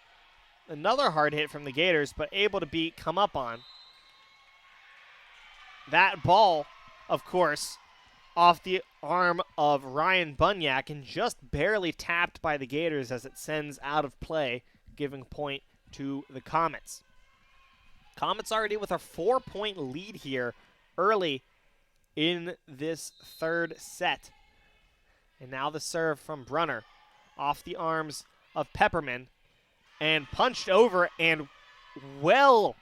another hard hit from the Gators, but able to come up on. That ball, of course, off the arm of Ryan Bunyak and just barely tapped by the Gators as it sends out of play, giving point to the Comets. Comets already with a 4-point lead here early in this third set. And now the serve from Brunner off the arms of Pepperman and punched over, and well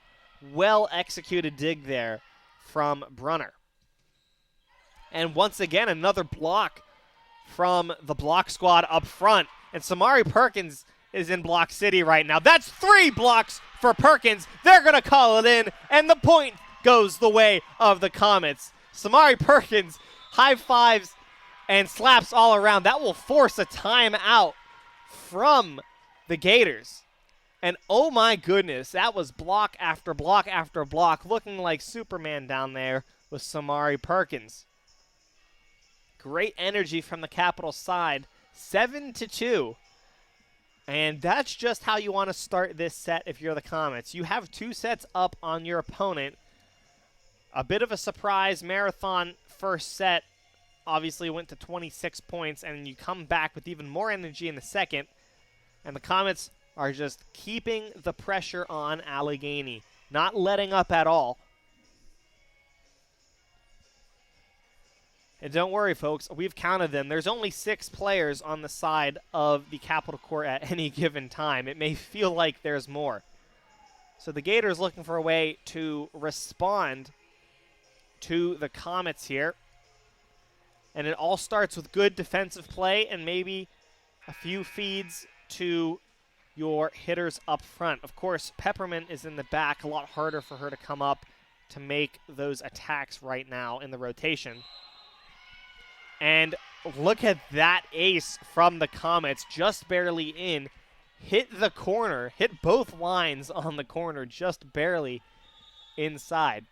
executed dig there from Brunner. And once again, another block from the block squad up front. And Samari Perkins is in block city right now. That's 3 blocks for Perkins. They're going to call it in, and the point goes the way of the Comets. Samari Perkins, high fives and slaps all around. That will force a timeout from the Gators. And oh my goodness, that was block after block after block, looking like Superman down there with Samari Perkins. Great energy from the Capital side, 7-2. And that's just how you want to start this set if you're the Comets. You have 2 sets up on your opponent. A bit of a surprise marathon first set obviously went to 26 points, and you come back with even more energy in the second, and the Comets are just keeping the pressure on Allegheny, not letting up at all. And don't worry, folks, we've counted them. There's only 6 players on the side of the Capitol Court at any given time. It may feel like there's more. So the Gators looking for a way to respond to the Comets here. And it all starts with good defensive play and maybe a few feeds to your hitters up front. Of course, Peppermint is in the back. A lot harder for her to come up to make those attacks right now in the rotation. And look at that ace from the Comets, just barely in. Hit the corner, hit both lines on the corner, just barely inside.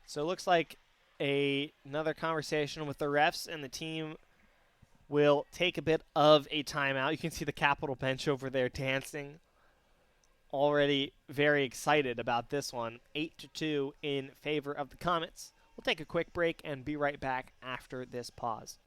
So it looks like another conversation with the refs, and the team will take a bit of a timeout. You can see the Capitol bench over there dancing. Already very excited about this one. 8-2 in favor of the Comets. We'll take a quick break and be right back after this pause.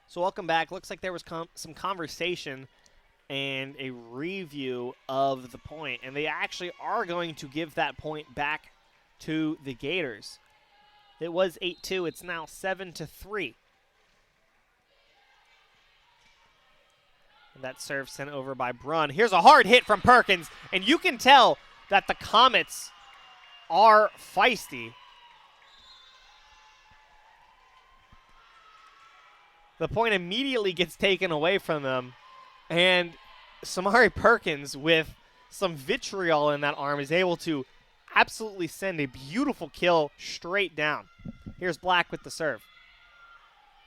So welcome back. Looks like there was some conversation and a review of the point, and they actually are going to give that point back to the Gators. It was 8-2. It's now 7-3. And that serve sent over by Brunn. Here's a hard hit from Perkins, and you can tell that the Comets are feisty. The point immediately gets taken away from them, and Samari Perkins, with some vitriol in that arm, is able to absolutely send a beautiful kill straight down. Here's Black with the serve.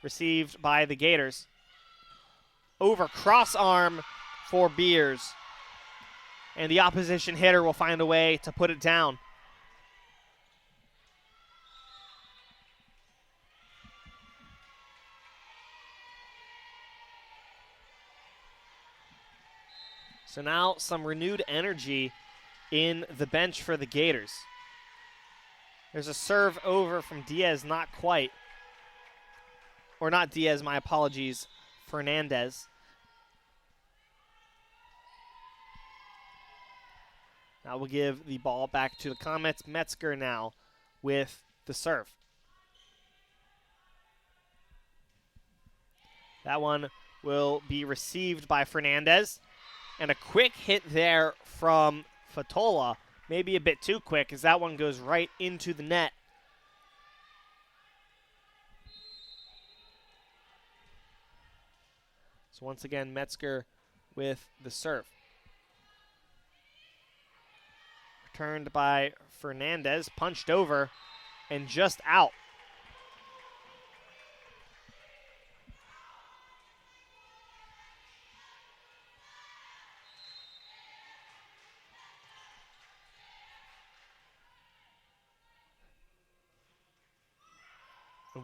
Received by the Gators. Over cross arm for Beers. And the opposition hitter will find a way to put it down. So now some renewed energy in the bench for the Gators. There's a serve over from Diaz, not quite. Or not Diaz, my apologies, Fernandez. Now we'll give the ball back to the Comets. Metzger now with the serve. That one will be received by Fernandez. And a quick hit there from Fatola. Maybe a bit too quick, as that one goes right into the net. So once again, Metzger with the serve. Returned by Fernandez, punched over, and just out.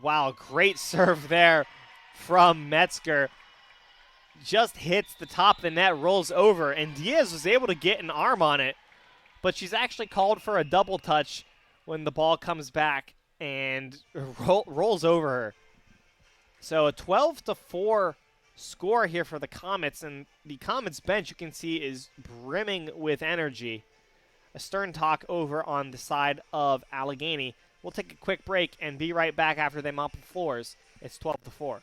Wow, great serve there from Metzger. Just hits the top of the net, rolls over, and Diaz was able to get an arm on it, but she's actually called for a double touch when the ball comes back and rolls over her. So a 12-4 score here for the Comets, and the Comets bench, you can see, is brimming with energy. A stern talk over on the side of Allegheny. We'll take a quick break and be right back after they mop the floors. It's 12-4.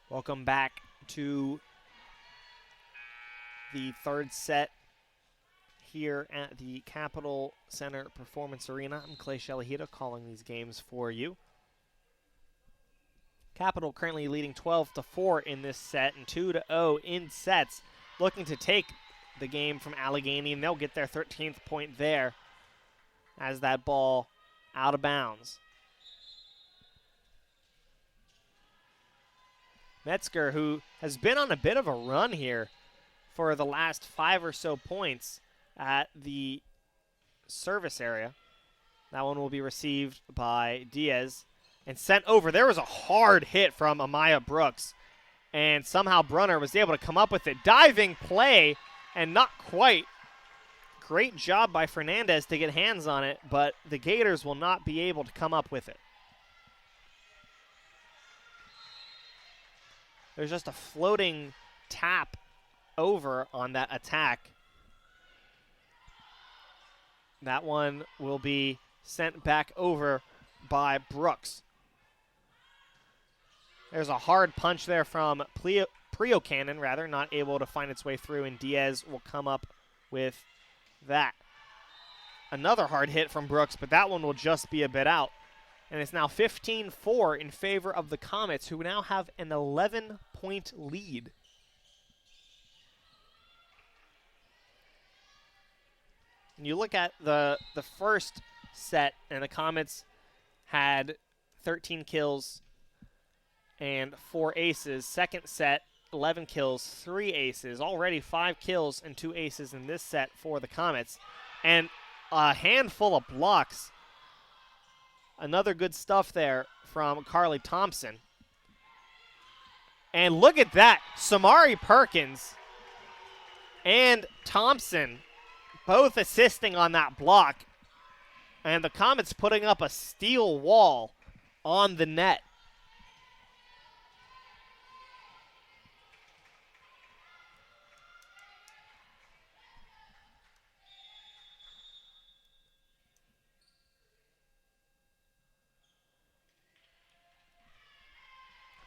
Welcome back to the third set here at the Capitol Center Performance Arena. I'm Clay Shalahita calling these games for you. Capitol currently leading 12-4 in this set and 2-0 in sets, looking to take the game from Allegheny, and they'll get their 13th point there as that ball out of bounds. Metzger, who has been on a bit of a run here for the last 5 or so points at the service area. That one will be received by Diaz and sent over. There was a hard hit from Amaya Brooks, and somehow Brunner was able to come up with it. Diving play, and not quite. Great job by Fernandez to get hands on it, but the Gators will not be able to come up with it. There's just a floating tap over on that attack. That one will be sent back over by Brooks. There's a hard punch there from Priocannon, not able to find its way through, and Diaz will come up with that. Another hard hit from Brooks, but that one will just be a bit out. And it's now 15-4 in favor of the Comets, who now have an 11-point lead. And you look at the first set, and the Comets had 13 kills and 4 aces. Second set, 11 kills, 3 aces. Already 5 kills and 2 aces in this set for the Comets. And a handful of blocks. Another good stuff there from Carly Thompson. And look at that. Samari Perkins and Thompson both assisting on that block. And the Comets putting up a steel wall on the net.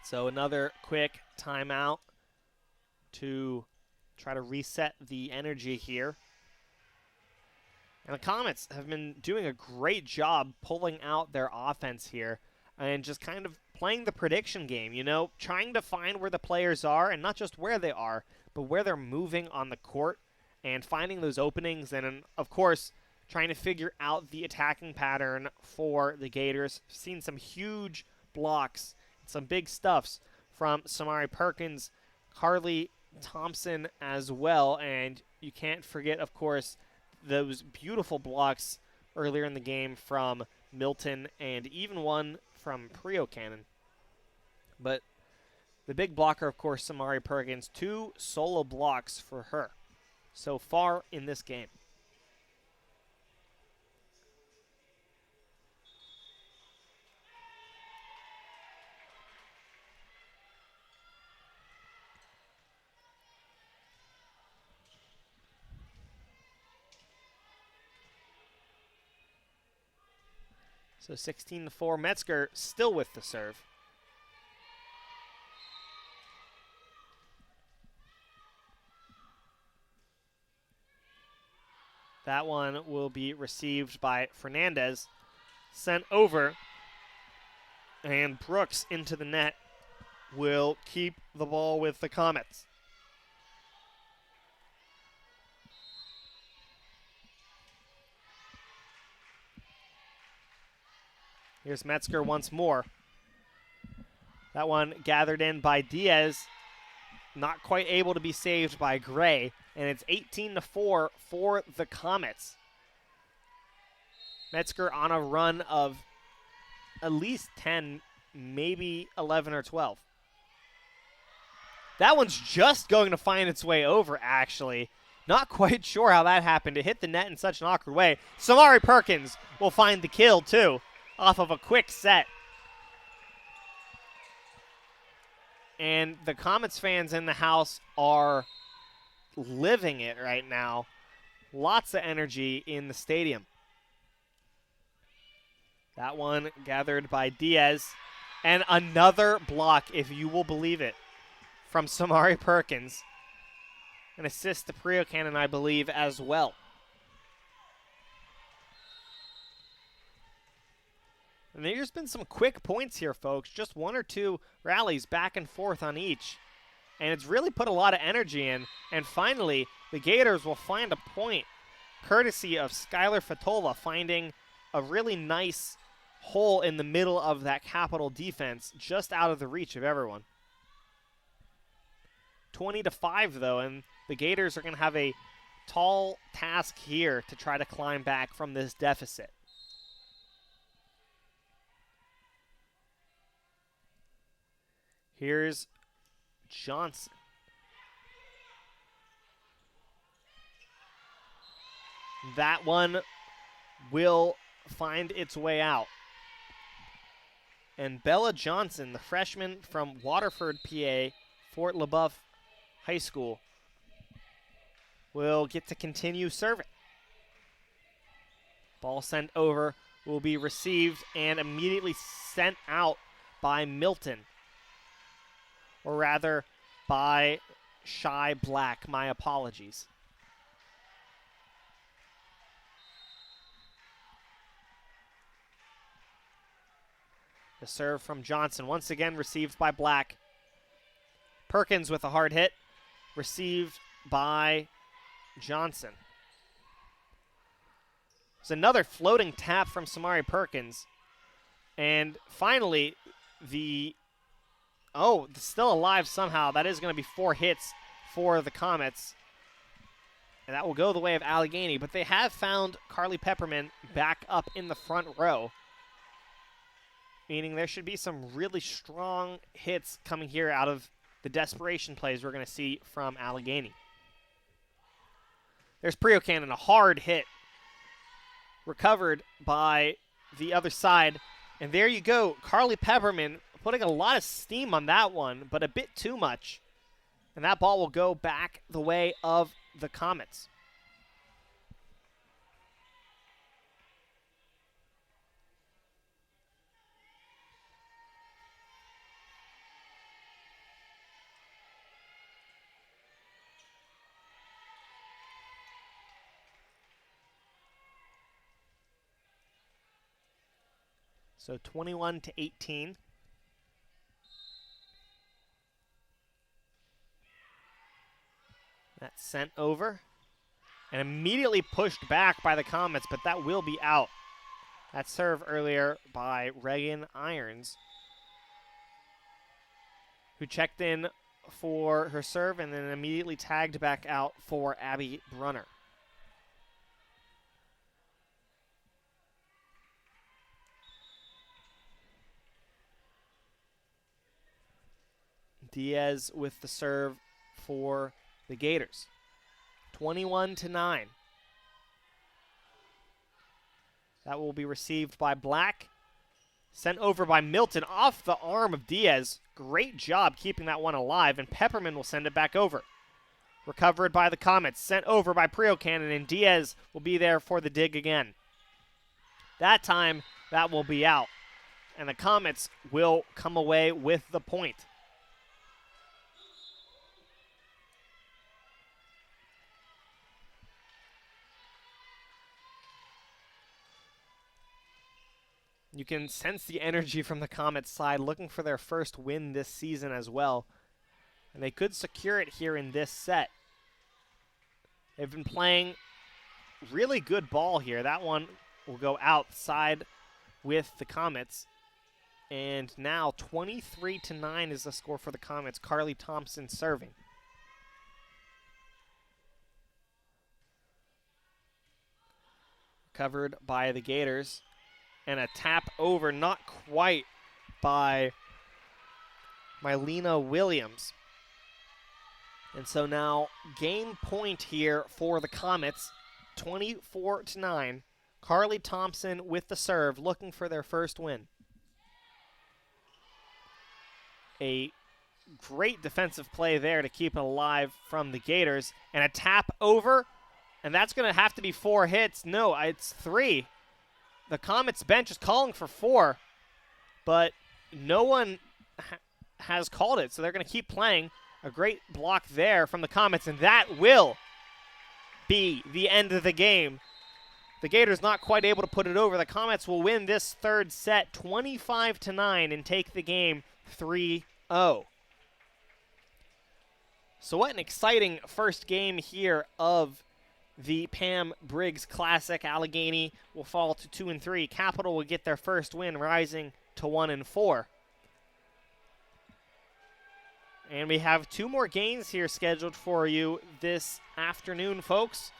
So another quick timeout to try to reset the energy here. And the Comets have been doing a great job pulling out their offense here and just kind of playing the prediction game, you know, trying to find where the players are, and not just where they are, but where they're moving on the court and finding those openings, and of course trying to figure out the attacking pattern for the Gators. Seen some huge blocks, some big stuffs from Samari Perkins, Carly Thompson as well, and you can't forget, of course, those beautiful blocks earlier in the game from Milton and even one from Priocannon. But the big blocker, of course, Samari Perkins, 2 solo blocks for her so far in this game. So 16-4, Metzger still with the serve. That one will be received by Fernandez, sent over, and Brooks into the net will keep the ball with the Comets. Here's Metzger once more. That one gathered in by Diaz. Not quite able to be saved by Gray. And it's 18-4 for the Comets. Metzger on a run of at least 10, maybe 11 or 12. That one's just going to find its way over, actually. Not quite sure how that happened. It hit the net in such an awkward way. Samari Perkins will find the kill, too, off of a quick set. And the Comets fans in the house are living it right now. Lots of energy in the stadium. That one gathered by Diaz. And another block, if you will believe it. from Samari Perkins. An assist to Prio Cannon, I believe, as well. And there's been some quick points here, folks. Just one or two rallies back and forth on each. And it's really put a lot of energy in. And finally, the Gators will find a point, courtesy of Skylar Fatola finding a really nice hole in the middle of that Capital defense, just out of the reach of everyone. 20-5, though, and the Gators are going to have a tall task here to try to climb back from this deficit. Here's Johnson. That one will find its way out. And Bella Johnson, the freshman from Waterford, PA, Fort LaBeouf High School, will get to continue serving. Ball sent over, will be received and immediately sent out by Milton. Or rather, by Shy Black. My apologies. The serve from Johnson, once again received by Black. Perkins with a hard hit, received by Johnson. It's another floating tap from Samari Perkins. And finally, still alive somehow. That is going to be 4 hits for the Comets. And that will go the way of Allegheny. But they have found Carly Pepperman back up in the front row, meaning there should be some really strong hits coming here out of the desperation plays we're going to see from Allegheny. There's Prio Cannon, a hard hit, recovered by the other side. And there you go, Carly Pepperman putting a lot of steam on that one, but a bit too much. And that ball will go back the way of the Comets. So 21-18. That's sent over and immediately pushed back by the Comets, but that will be out. That serve earlier by Reagan Irons, who checked in for her serve and then immediately tagged back out for Abby Brunner. Diaz with the serve for the Gators. 21-9. That will be received by Black. Sent over by Milton off the arm of Diaz. Great job keeping that one alive, and Pepperman will send it back over. Recovered by the Comets. Sent over by Prio Cannon, and Diaz will be there for the dig again. That time, that will be out, and the Comets will come away with the point. You can sense the energy from the Comets side, looking for their first win this season as well. And they could secure it here in this set. They've been playing really good ball here. That one will go outside with the Comets. And now 23-9 is the score for the Comets. Carly Thompson serving. Covered by the Gators. And a tap over, not quite, by Mylena Williams. And so now game point here for the Comets, 24-9. Carly Thompson with the serve, looking for their first win. A great defensive play there to keep it alive from the Gators. And a tap over, and that's going to have to be 4 hits. No, it's 3. The Comets bench is calling for 4, but no one has called it, so they're going to keep playing. A great block there from the Comets, and that will be the end of the game. The Gators not quite able to put it over. The Comets will win this third set 25-9 and take the game 3-0. So what an exciting first game here of the Pam Briggs Classic. Allegheny will fall to 2-3. Capital will get their first win, rising to 1-4. And we have 2 more games here scheduled for you this afternoon, folks.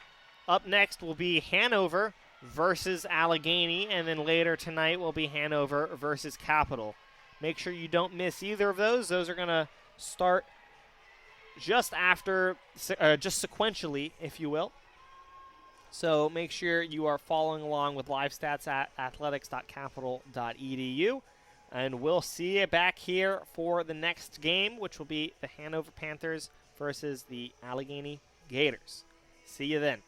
Up next will be Hanover versus Allegheny, and then later tonight will be Hanover versus Capital. Make sure you don't miss either of those. Those are going to start just after, just sequentially, if you will. So make sure you are following along with live stats at athletics.capital.edu. And we'll see you back here for the next game, which will be the Hanover Panthers versus the Allegheny Gators. See you then.